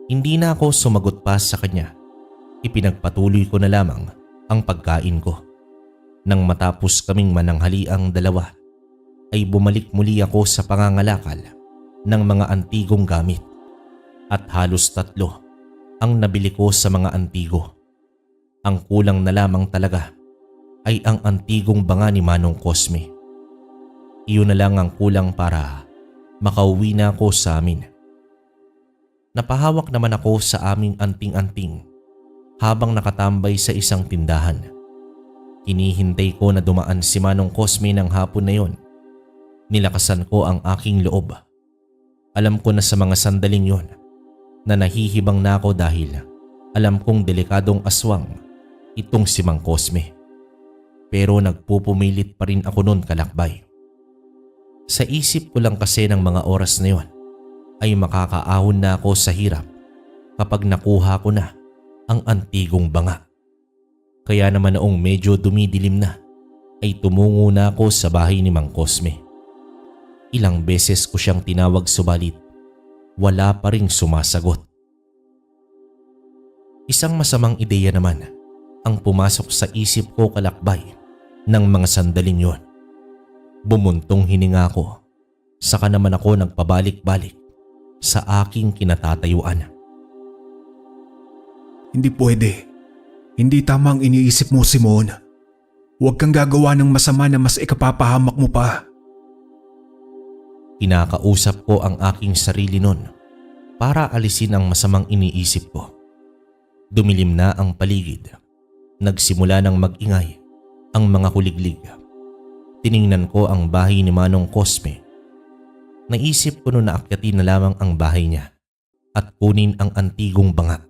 Hindi na ako sumagot pa sa kanya. Ipinagpatuloy ko na lamang ang pagkain ko. Nang matapos kaming mananghaliang dalawa, ay bumalik muli ako sa pangangalakal ng mga antigong gamit. At halos 3 ang nabili ko sa mga antigo. Ang kulang na lamang talaga ay ang antigong banga ni Manong Cosme. Iyon na lang ang kulang para makauwi na ako sa amin. Napahawak naman ako sa aming anting-anting habang nakatambay sa isang tindahan. Hinihintay ko na dumaan si Manong Cosme ng hapon na yon. Nilakasan ko ang aking loob. Alam ko na sa mga sandaling yon na nahihibang na ako dahil alam kong delikadong aswang itong si Mang Cosme. Pero nagpupumilit pa rin ako noon, kalakbay. Sa isip ko lang kasi ng mga oras na yon ay makakaahon na ako sa hirap kapag nakuha ko na ang antigong banga. Kaya naman noong medyo dumidilim na ay tumungo na ako sa bahay ni Mang Cosme. Ilang beses ko siyang tinawag subalit wala pa ring sumasagot. Isang masamang ideya naman ang pumasok sa isip ko, kalakbay, ng mga sandaling yon. Bumuntong hininga ko, saka naman ako nagpabalik-balik sa aking kinatatayuan. Hindi pwede. Hindi tama ang iniisip mo, Simon. Huwag kang gagawa ng masama na mas ikapapahamak mo pa. Kinakausap ko ang aking sarili nun para alisin ang masamang iniisip ko. Dumilim na ang paligid. Nagsimula ng mag-ingay ang mga kuliglig. Tiningnan ko ang bahay ni Manong Cosme. Naisip ko noon na akyatin na lamang ang bahay niya at kunin ang antigong banga.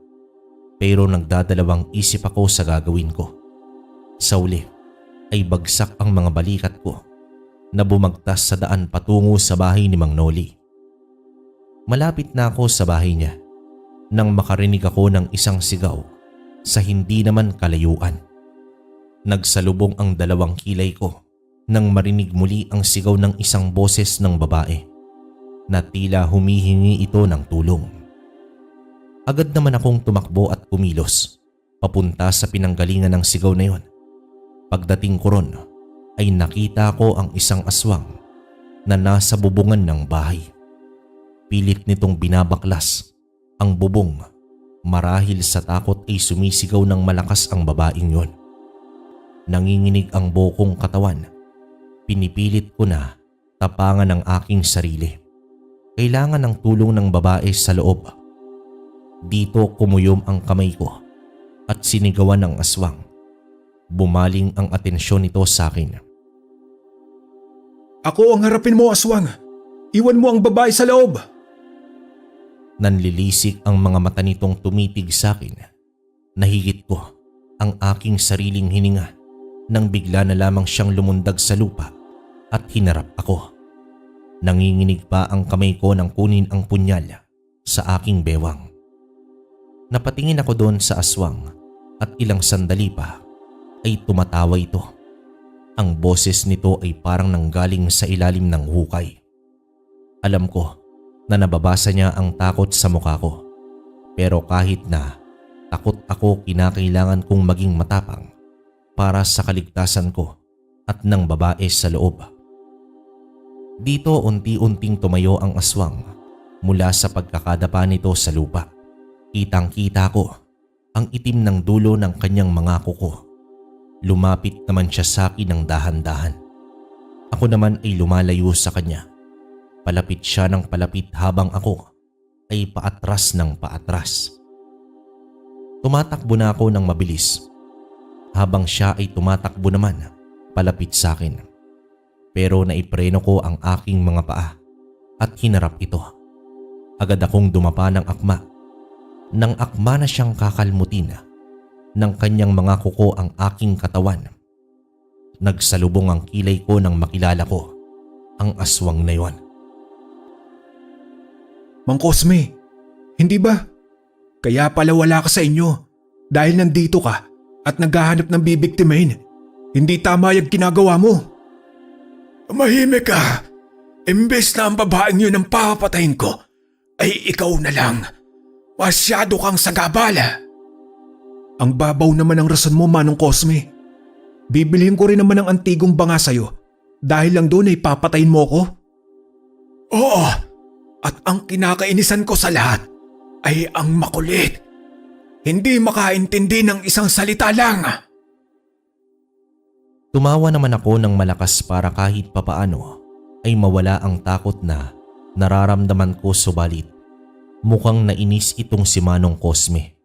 Pero nagdadalawang isip ako sa gagawin ko. Sa uli ay bagsak ang mga balikat ko na bumagtas sa daan patungo sa bahay ni Mang Noli. Malapit na ako sa bahay niya nang makarinig ako ng isang sigaw sa hindi naman kalayuan. Nagsalubong ang dalawang kilay ko nang marinig muli ang sigaw ng isang boses ng babae na tila humihingi ito ng tulong. Agad naman akong tumakbo at kumilos papunta sa pinanggalingan ng sigaw na yon. Pagdating ko ron ay nakita ko ang isang aswang na nasa bubungan ng bahay. Pilit nitong binabaklas ang bubong marahil sa takot ay sumisigaw ng malakas ang babaeng yon. Nanginginig ang buong katawan. Pinipilit ko na tapangan ang aking sarili. Kailangan ng tulong ng babae sa loob. Dito kumuyom ang kamay ko at sinigawan ng aswang. Bumaling ang atensyon nito sa akin. Ako ang harapin mo, aswang. Iwan mo ang babae sa loob. Nanlilisik ang mga mata nitong tumitig sa akin. Nahigit ko ang aking sariling hininga nang bigla na lamang siyang lumundag sa lupa at hinarap ako. Nanginginig pa ang kamay ko nang kunin ang punyal sa aking bewang. Napatingin ako doon sa aswang at ilang sandali pa ay tumatawa ito. Ang boses nito ay parang nanggaling sa ilalim ng hukay. Alam ko na nababasa niya ang takot sa mukha ko. Pero kahit na takot ako, kinakailangan kong maging matapang para sa kaligtasan ko at ng babae sa loob. Dito unti-unting tumayo ang aswang mula sa pagkakadapa nito sa lupa. Kitang-kita ko ang itim ng dulo ng kanyang mga kuko. Lumapit naman siya sa akin ng dahan-dahan. Ako naman ay lumalayo sa kanya. Palapit siya ng palapit habang ako ay paatras ng paatras. Tumatakbo na ako ng mabilis habang siya ay tumatakbo naman palapit sa akin. Pero naipreno ko ang aking mga paa at hinarap ito. Agad akong dumapa ng akma. Nang akma na siyang kakalmutin ng kanyang mga kuko ang aking katawan. Nagsalubong ang kilay ko nang makilala ko ang aswang na yon. Mang Cosme, hindi ba? Kaya pala wala ka sa inyo dahil nandito ka at naghahanap ng bibiktimahin. Hindi tama yung ginagawa mo. Mahimik ka. Imbes na ang babaeng yun ang papatayin ko, ay ikaw na lang. Masyado kang sagabala. Ang babaw naman ang rason mo, Manong Cosme. Bibilhin ko rin naman ang antigong banga sa'yo dahil lang doon ay papatayin mo ko. Oo, at ang kinakainisan ko sa lahat ay ang makulit. Hindi makaintindi ng isang salita lang. Tumawa naman ako ng malakas para kahit papaano ay mawala ang takot na nararamdaman ko, subalit mukhang nainis itong si Manong Cosme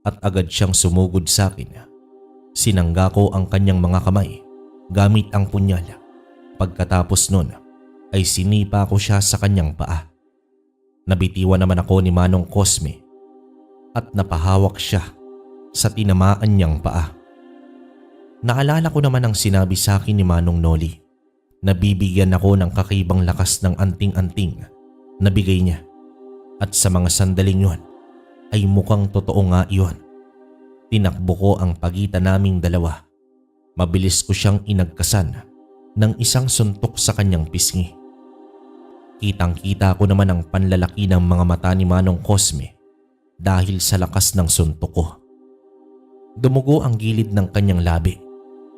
at agad siyang sumugod sa akin. Sinangga ko ang kanyang mga kamay gamit ang punyal. Pagkatapos nun ay sinipa ko siya sa kanyang paa. Nabitiwan naman ako ni Manong Cosme at napahawak siya sa tinamaan niyang paa. Naalala ko naman ang sinabi sa akin ni Manong Noli na bibigyan ako ng kakaibang lakas ng anting-anting na bigay niya. At sa mga sandaling yun ay mukhang totoo nga iyon. Tinakbo ko ang pagitan naming dalawa. Mabilis ko siyang inagkasan ng isang suntok sa kanyang pisngi. Kitang-kita ko naman ang panlalaki ng mga mata ni Manong Cosme dahil sa lakas ng suntok ko. Dumugo ang gilid ng kanyang labi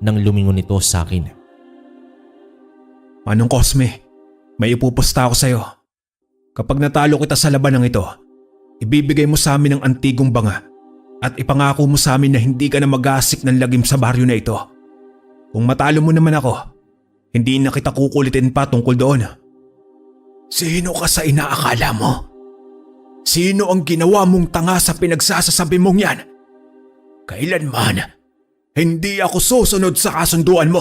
nang lumingon ito sa akin. Manong Cosme, may ipupusta ako sa'yo. Kapag natalo kita sa labanang ito, ibibigay mo sa amin ang antigong banga at ipangako mo sa amin na hindi ka na mag-aasik ng lagim sa baryo na ito. Kung matalo mo naman ako, hindi na kita kukulitin pa tungkol doon. Sino ka sa inaakala mo? Sino ang ginawa mong tanga sa pinagsasasabi mong yan? Kailanman, hindi ako susunod sa kasunduan mo.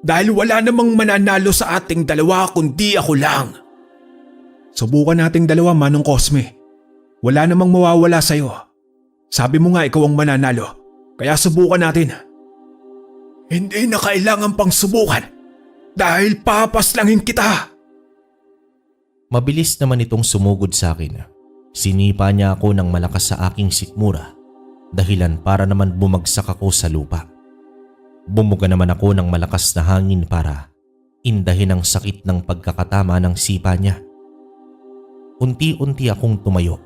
Dahil wala namang mananalo sa ating dalawa kundi ako lang. Subukan nating dalawa, Manong Cosme. Wala namang mawawala sa'yo. Sabi mo nga ikaw ang mananalo, kaya subukan natin. Hindi na kailangan pang subukan dahil papaslangin kita. Mabilis naman itong sumugod sa akin. Sinipa niya ako ng malakas sa aking sikmura, dahilan para naman bumagsak ako sa lupa. Bumuga naman ako ng malakas na hangin para indahin ang sakit ng pagkakatama ng sipa niya. Unti-unti akong tumayo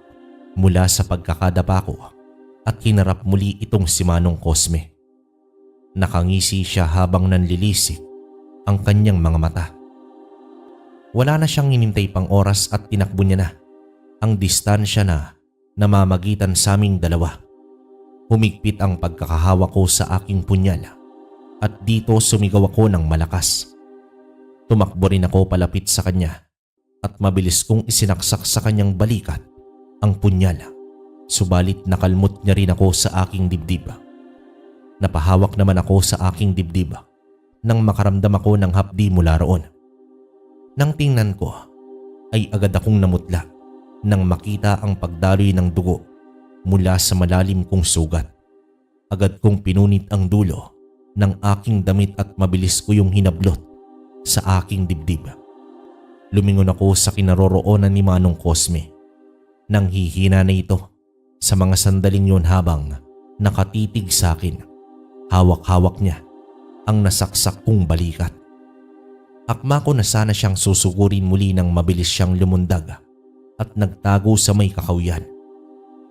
mula sa pagkakadapa ko at hinarap muli itong si Manong Cosme. Nakangisi siya habang nanlilisik ang kanyang mga mata. Wala na siyang hinintay pang oras at tinakbo niya na ang distansya na namamagitan sa aming dalawa. Humigpit ang pagkakahawak ko sa aking punyal at dito sumigaw ako ng malakas. Tumakbo rin ako palapit sa kanya at mabilis kong isinaksak sa kanyang balikat ang punyal. Subalit nakalmot niya rin ako sa aking dibdib. Napahawak naman ako sa aking dibdib nang makaramdam ako ng hapdi mula roon. Nang tingnan ko ay agad akong namutla nang makita ang pagdaloy ng dugo mula sa malalim kong sugat. Agad kong pinunit ang dulo ng aking damit at mabilis ko yung hinablot sa aking dibdib. Lumingon ako sa kinaroroonan ni Manong Cosme. Nang hihina na ito sa mga sandaling yun habang nakatitig sa akin. Hawak-hawak niya ang nasaksak kong balikat. Akma ko na sana siyang susugurin muli nang mabilis siyang lumundag at nagtago sa may kakawyan.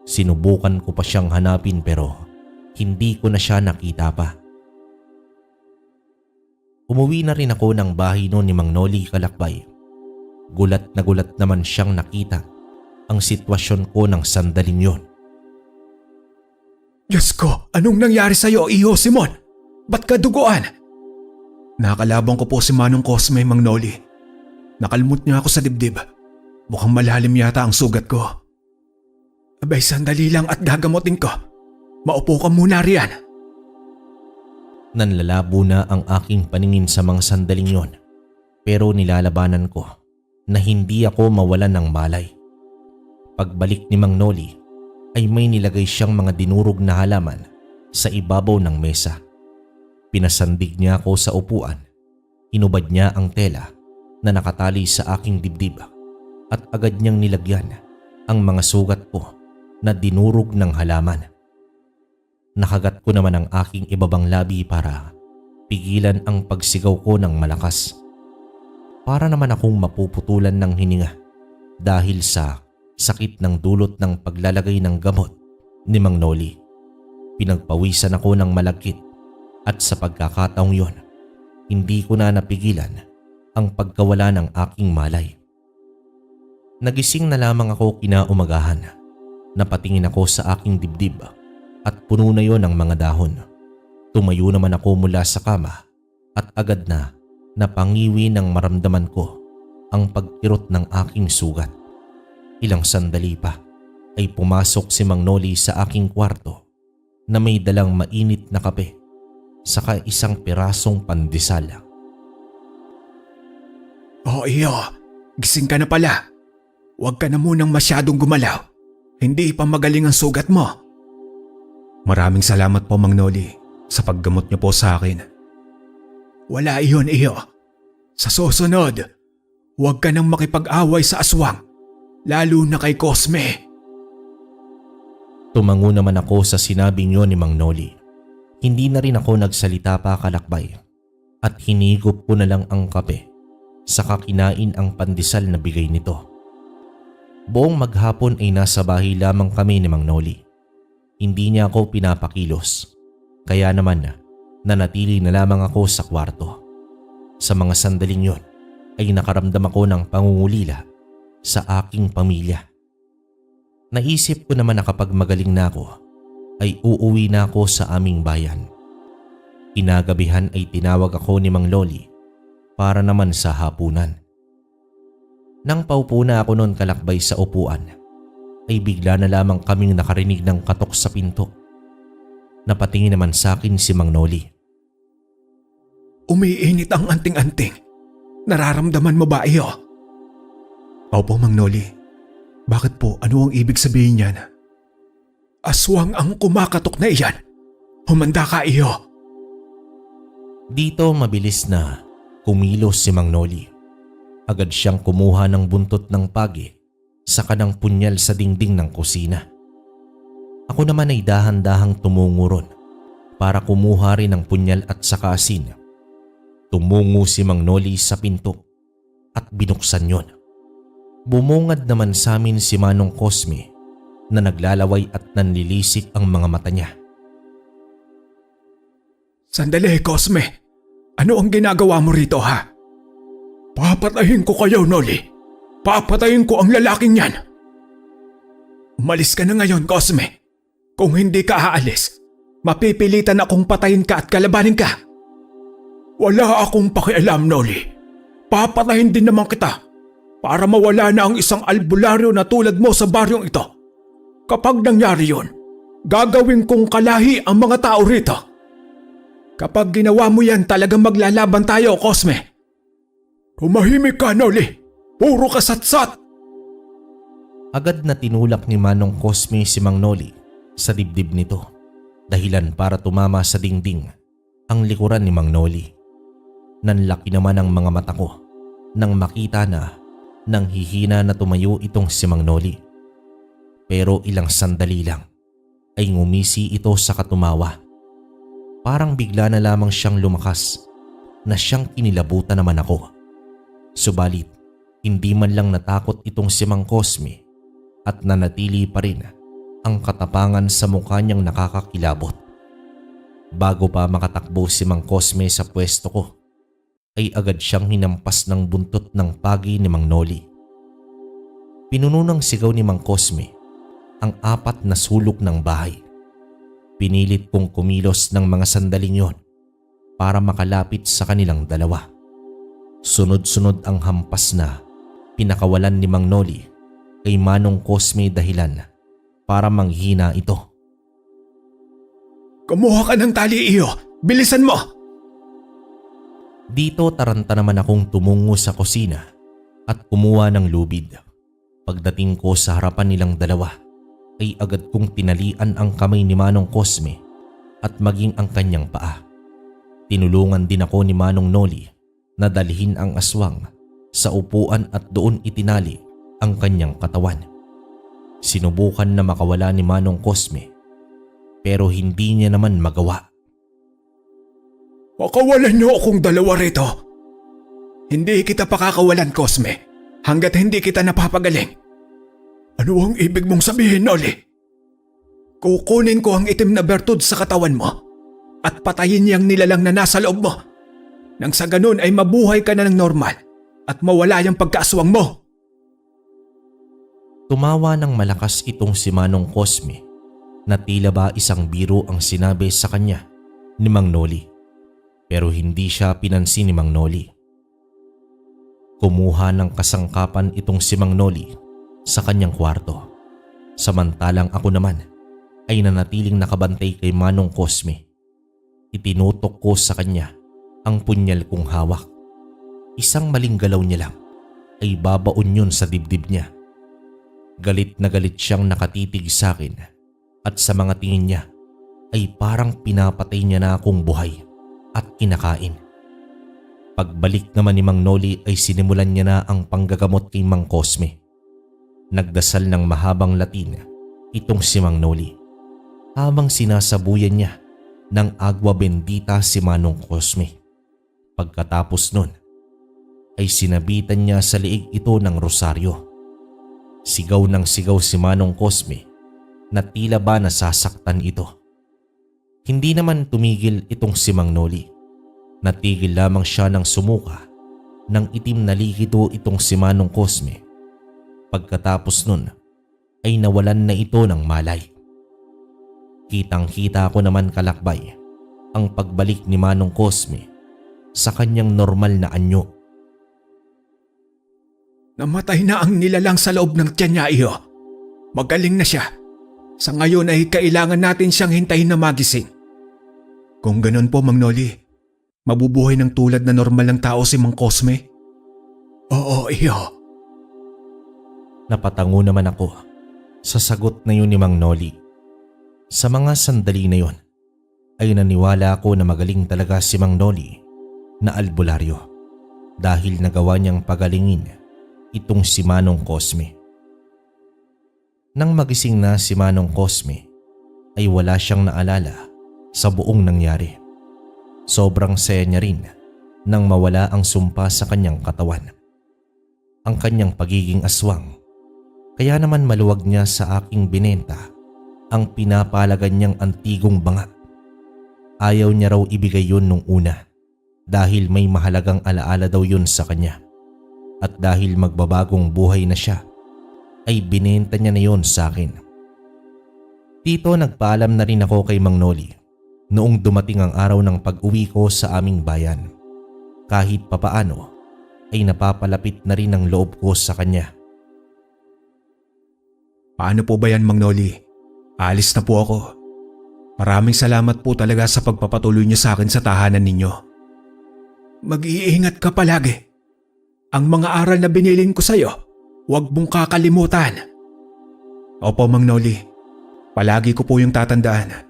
Sinubukan ko pa siyang hanapin pero hindi ko na siya nakita pa. Umuwi na rin ako ng bahay noon ni Mang Noli Kalakbay. Gulat na gulat naman siyang nakita ang sitwasyon ko ng sandaling yon. Diyos ko, anong nangyari sa'yo, Iho Simon? Ba't ka duguan? Nakalabang ko po si Manong Cosme, Mang Noli. Nakalmot niya ako sa dibdib. Mukhang malalim yata ang sugat ko. Abay, sandali lang at gagamotin ko. Maupo ka muna riyan. Nanlalabo na ang aking paningin sa mga sandaling yon, pero nilalabanan ko na hindi ako mawalan ng malay. Pagbalik ni Mang Noli ay may nilagay siyang mga dinurog na halaman sa ibabaw ng mesa. Pinasandig niya ako sa upuan. Inubad niya ang tela na nakatali sa aking dibdib at agad niyang nilagyan ang mga sugat ko na dinurog ng halaman. Nakagat ko naman ang aking ibabang labi para pigilan ang pagsigaw ko ng malakas. Para naman akong mapuputulan ng hininga dahil sa sakit ng dulot ng paglalagay ng gamot ni Mang Noli. Pinagpawisan ako ng malagkit at sa pagkakataong yon, hindi ko na napigilan ang pagkawala ng aking malay. Nagising na lamang ako kinaumagahan. Napatingin ako sa aking dibdib at puno na yon ng mga dahon. Tumayo naman ako mula sa kama at agad na napangiwi ng maramdaman ko ang pagkirot ng aking sugat. Ilang sandali pa ay pumasok si Mang Noli sa aking kwarto na may dalang mainit na kape saka isang pirasong pandesal. Oh, Iyo, gising ka na pala. Huwag ka na munang masyadong gumalaw. Hindi pa magaling ang sugat mo. Maraming salamat po, Mang Noli, sa paggamot niyo po sa akin. Wala iyon, Iyo. Sa susunod, huwag ka nang makipag-away sa aswang, lalo na kay Cosme. Tumango naman ako sa sinabing yon ni Mang Noli. Hindi na rin ako nagsalita pa kalakbay at hinigop ko na lang ang kape saka kinain ang pandesal na bigay nito. Buong maghapon ay nasa bahay lamang kami ni Mang Noli. Hindi niya ako pinapakilos, kaya naman nanatili na lamang ako sa kwarto. Sa mga sandaling yon ay nakaramdam ako ng pangungulila sa aking pamilya. Naisip ko naman na kapag magaling na ako ay uuwi na ako sa aming bayan. Kinagabihan ay tinawag ako ni Mang Noli para naman sa hapunan. Nang paupo na ako noon kalakbay sa upuan, ay bigla na lamang kaming nakarinig ng katok sa pinto. Napatingin naman sa akin si Mang Noli. Umiinit ang anting-anting. Nararamdaman mo ba, Iyo? Opo, Mang Noli. Bakit po? Ano ang ibig sabihin niyan? Aswang ang kumakatok na iyan. Humanda ka, Iyo. Dito mabilis na kumilos si Mang Noli. Agad siyang kumuha ng buntot ng pagi saka ng punyal sa dingding ng kusina. Ako naman ay dahan-dahang tumungo ron para kumuha rin ng punyal at saka asin. Tumungo si Mang Noli sa pinto at binuksan yon. Bumungad naman sa amin si Manong Cosme na naglalaway at nanlilisik ang mga mata niya. Sandali, Cosme. Ano ang ginagawa mo rito, ha? Papatayin ko kayo, Noli. Papatayin ko ang lalaking yan. Umalis ka na ngayon, Cosme. Kung hindi ka aalis, mapipilitan akong patayin ka at kalabanin ka. Wala akong pakialam, Noli. Papatayin din naman kita para mawala na ang isang albularyo na tulad mo sa baryong ito. Kapag nangyari yun, gagawin kong kalahi ang mga tao rito. Kapag ginawa mo yan, talagang maglalaban tayo, Cosme. Tumahimik ka, Noli. Puro kasatsat. Agad na tinulak ni Manong Cosme si Mang Noli sa dibdib nito, dahilan para tumama sa dingding ang likuran ni Mang Noli. Nanlaki naman ang mga mata ko nang makita na nang hihina na tumayo itong si Mang Noli. Pero ilang sandali lang ay ngumisi ito sa katumawa. Parang bigla na lamang siyang lumakas na siyang kinilabutan naman ako. Subalit hindi man lang natakot itong si Mang Cosme at nanatili pa rin ang katapangan sa mukha niyang nakakakilabot. Bago pa makatakbo si Mang Cosme sa pwesto ko, ay agad siyang hinampas ng buntot ng pagi ni Mang Noli. Pinuno ng sigaw ni Mang Cosme ang 4 na sulok ng bahay. pinilit kong kumilos ng mga sandaling yon para makalapit sa kanilang dalawa. Sunod-sunod ang hampas na pinakawalan ni Mang Noli kay Manong Cosme dahilan para manghina ito. Kumuha ka ng tali, iyo. Bilisan mo! Dito taranta naman akong tumungo sa kusina at kumuha ng lubid. Pagdating ko sa harapan nilang dalawa ay agad kong tinalian ang kamay ni Manong Cosme at maging ang kanyang paa. Tinulungan din ako ni Manong Noli na dalhin ang aswang sa upuan at doon itinali ang kanyang katawan. Sinubukan na makawala ni Manong Cosme pero hindi niya naman magawa. Pakawalan niyo akong dalawa rito. Hindi kita pakakawalan, Cosme, hanggat hindi kita napapagaling. Ano ang ibig mong sabihin, Noli? Kukunin ko ang itim na bertud sa katawan mo at patayin niyang nilalang na nasa loob mo. Nang sa ganun ay mabuhay ka na ng normal at mawala yung pagkaaswang mo. Tumawa ng malakas itong si Manong Cosme na tila ba isang biro ang sinabi sa kanya ni Mang Noli. Pero hindi siya pinansin ni Mang Noli. Kumuha ng kasangkapan itong si Mang Noli sa kanyang kwarto. Samantalang ako naman ay nanatiling nakabantay kay Manong Cosme. Itinutok ko sa kanya ang punyal kong hawak. Isang maling galaw niya lang ay babaon yun sa dibdib niya. Galit na galit siyang nakatitig sa akin at sa mga tingin niya ay parang pinapatay niya na akong buhay at kinakain. Pagbalik naman ni Mang Noli ay sinimulan niya na ang panggagamot kay Mang Cosme. Nagdasal ng mahabang Latin itong si Mang Noli habang sinasabuyan niya ng agwa bendita si Manong Cosme. Pagkatapos nun ay sinabitan niya sa liig ito ng rosaryo. Sigaw ng sigaw si Manong Cosme na tila ba nasasaktan ito. Hindi naman tumigil itong si Mang Noli. Natigil lamang siya ng sumuka nang itim na likido itong si Manong Cosme. Pagkatapos nun ay nawalan na ito ng malay. Kitang-kita ko naman kalakbay ang pagbalik ni Manong Cosme sa kanyang normal na anyo. Namatay na ang nilalang sa loob ng tiyan niya, iyo. Magaling na siya. Sa ngayon ay kailangan natin siyang hintayin na magising. Kung ganun po, Mang Noli, mabubuhay ng tulad na normal ng tao si Mang Cosme? Oo, iyo. Napatango naman ako sa sagot na yun ni Mang Noli. Sa mga sandali na yun ay naniwala ako na magaling talaga si Mang Noli na albularyo dahil nagawa niyang pagalingin itong si Manong Cosme. Nang magising na si Manong Cosme ay wala siyang naalala sa buong nangyari. Sobrang saya niya rin nang mawala ang sumpa sa kanyang katawan. Ang kanyang pagiging aswang. Kaya naman maluwag niya sa aking binenta ang pinapalagan niyang antigong banga. Ayaw niya raw ibigay yun nung una dahil may mahalagang alaala daw yun sa kanya. At dahil magbabagong buhay na siya ay binenta niya na yun sa akin. Dito nagpaalam na rin ako kay Mang Noli noong dumating ang araw ng pag-uwi ko sa aming bayan. Kahit papaano ay napapalapit na rin ang loob ko sa kanya. Paano po ba yan, Mang Noli? Alis na po ako. Maraming salamat po talaga sa pagpapatuloy niyo sa akin sa tahanan ninyo. Mag-iingat ka palagi. Ang mga aral na binilin ko sa'yo, huwag mong kakalimutan. Opo, Mang Noli. Palagi ko po yung tatandaan.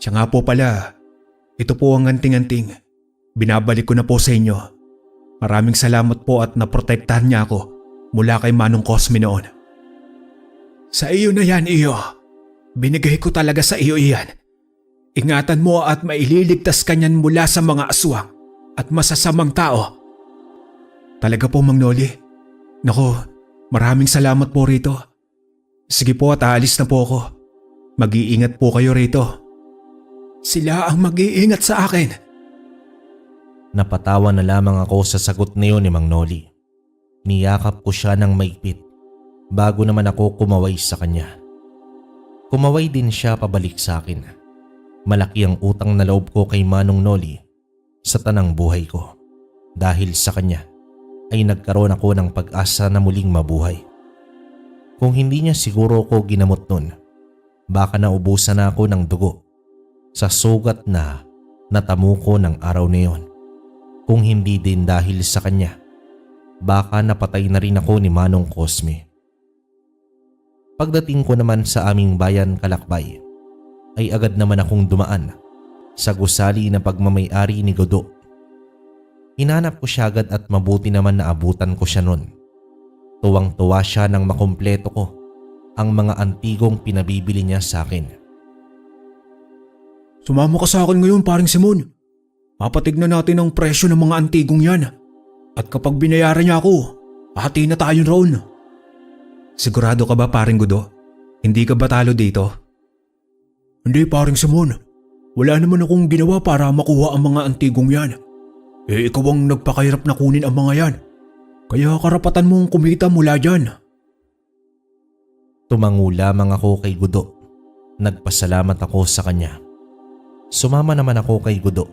Siya nga po pala, ito po ang anting-anting. Binabalik ko na po sa inyo. Maraming salamat po at naprotektahan niya ako mula kay Manong Cosme noon. Sa iyo na yan, iyo. Binigay ko talaga sa iyo iyan. Ingatan mo at maililigtas ka niyan mula sa mga aswang at masasamang tao. Talaga po, Mang Noli. Nako, maraming salamat po rito. Sige po at aalis na po ako. Mag-iingat po kayo rito. Sila ang mag-iingat sa akin. Napatawa na lamang ako sa sagot na yun ni Mang Noli. Niyakap ko siya ng maigpit bago naman ako kumaway sa kanya. Kumaway din siya pabalik sa akin. Malaki ang utang na loob ko kay Manong Noli sa tanang buhay ko. Dahil sa kanya ay nagkaroon ako ng pag-asa na muling mabuhay. Kung hindi niya siguro ko ginamot nun, baka naubusan na ako ng dugo sa sugat na natamo ko ng araw na yon. Kung hindi din dahil sa kanya, baka napatay na rin ako ni Manong Cosme. Pagdating ko naman sa aming bayan Kalakbay, ay agad naman akong dumaan sa gusali na pagmamay-ari ni Godo. Hinanap ko siya agad at mabuti naman na abutan ko siya nun. Tuwang-tuwa siya nang makumpleto ko ang mga antigong pinabibili niya sa akin. Sumama ka sa akin ngayon, paring Simon. Papatignan natin ang presyo ng mga antigong yan. At kapag binayaran niya ako, hati na tayo roon. Sigurado ka ba paring Gudo? Hindi ka ba talo dito? Hindi, paring Simon. Wala naman akong ginawa para makuha ang mga antigong yan. Ikaw ang nagpakahirap na kunin ang mga yan. Kaya karapatan mong kumita mula dyan. Tumango lamang ako kay Gudo. Nagpasalamat ako sa kanya. Sumama naman ako kay Gudo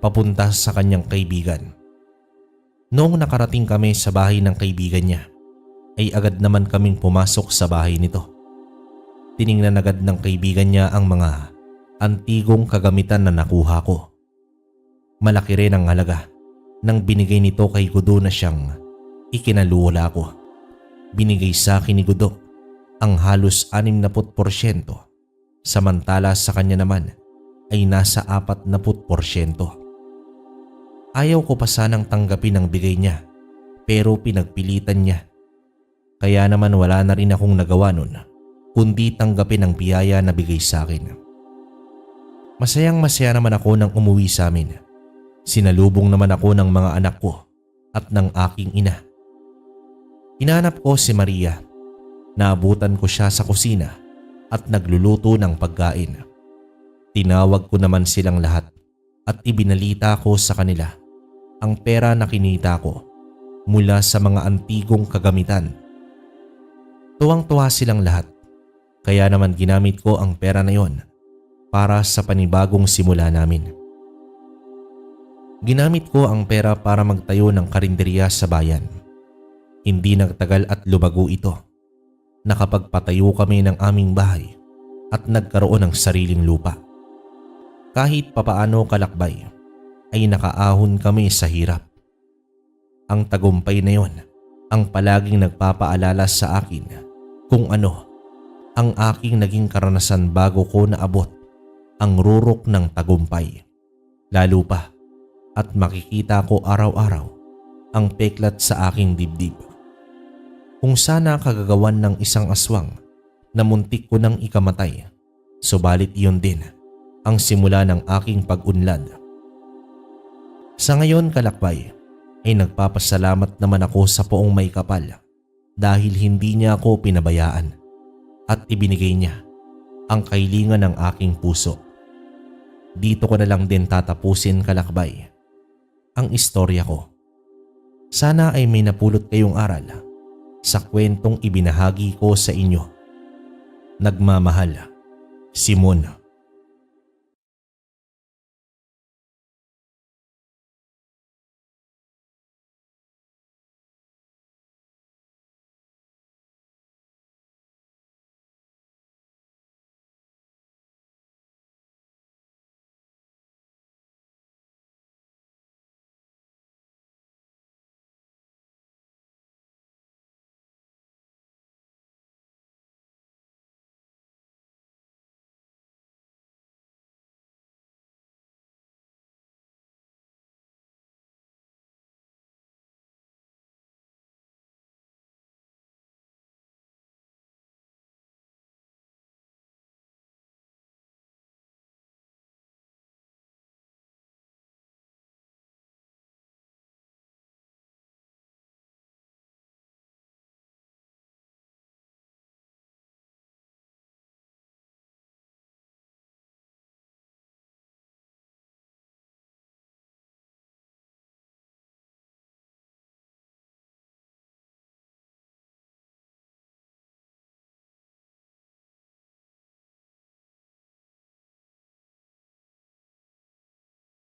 papunta sa kanyang kaibigan. Noong nakarating kami sa bahay ng kaibigan niya, ay agad naman kaming pumasok sa bahay nito. Tiningnan agad ng kaibigan niya ang mga antigong kagamitan na nakuha ko. Malaki rin ang halaga nang binigay nito kay Gudo na siyang ikinaluwala ko. Binigay sa akin ni Gudo ang halos 60%, samantala sa kanya naman ay nasa 40%. Ayaw ko pa sanang tanggapin ang bigay niya, pero pinagpilitan niya. Kaya naman wala na rin akong nagawa nun, kundi tanggapin ang biyaya na bigay sa akin. Masayang masaya naman ako nang umuwi sa amin. Sinalubong naman ako ng mga anak ko at ng aking ina. Hinanap ko si Maria. Naabutan ko siya sa kusina at nagluluto ng pagkain. Tinawag ko naman silang lahat at ibinalita ko sa kanila ang pera na kinita ko mula sa mga antigong kagamitan. Tuwang-tuwa silang lahat, kaya naman ginamit ko ang pera na yon para sa panibagong simula namin. Ginamit ko ang pera para magtayo ng karinderya sa bayan. Hindi nagtagal at lumago ito. Nakapagpatayo kami ng aming bahay at nagkaroon ng sariling lupa. Kahit papaano kalakbay, ay nakaahon kami sa hirap. Ang tagumpay na yon ang palaging nagpapaalala sa akin kung ano ang aking naging karanasan bago ko naabot ang rurok ng tagumpay. Lalo pa at makikita ko araw-araw ang peklat sa aking dibdib. Kung sana kagagawan ng isang aswang na muntik ko nang ikamatay, subalit iyon din ang simula ng aking pag-unlad. Sa ngayon kalakbay ay nagpapasalamat naman ako sa Poong May Kapal dahil hindi niya ako pinabayaan at ibinigay niya ang kailingan ng aking puso. Dito ko na lang din tatapusin kalakbay ang istorya ko. Sana ay may napulot kayong aral sa kwentong ibinahagi ko sa inyo. Nagmamahal, Simon.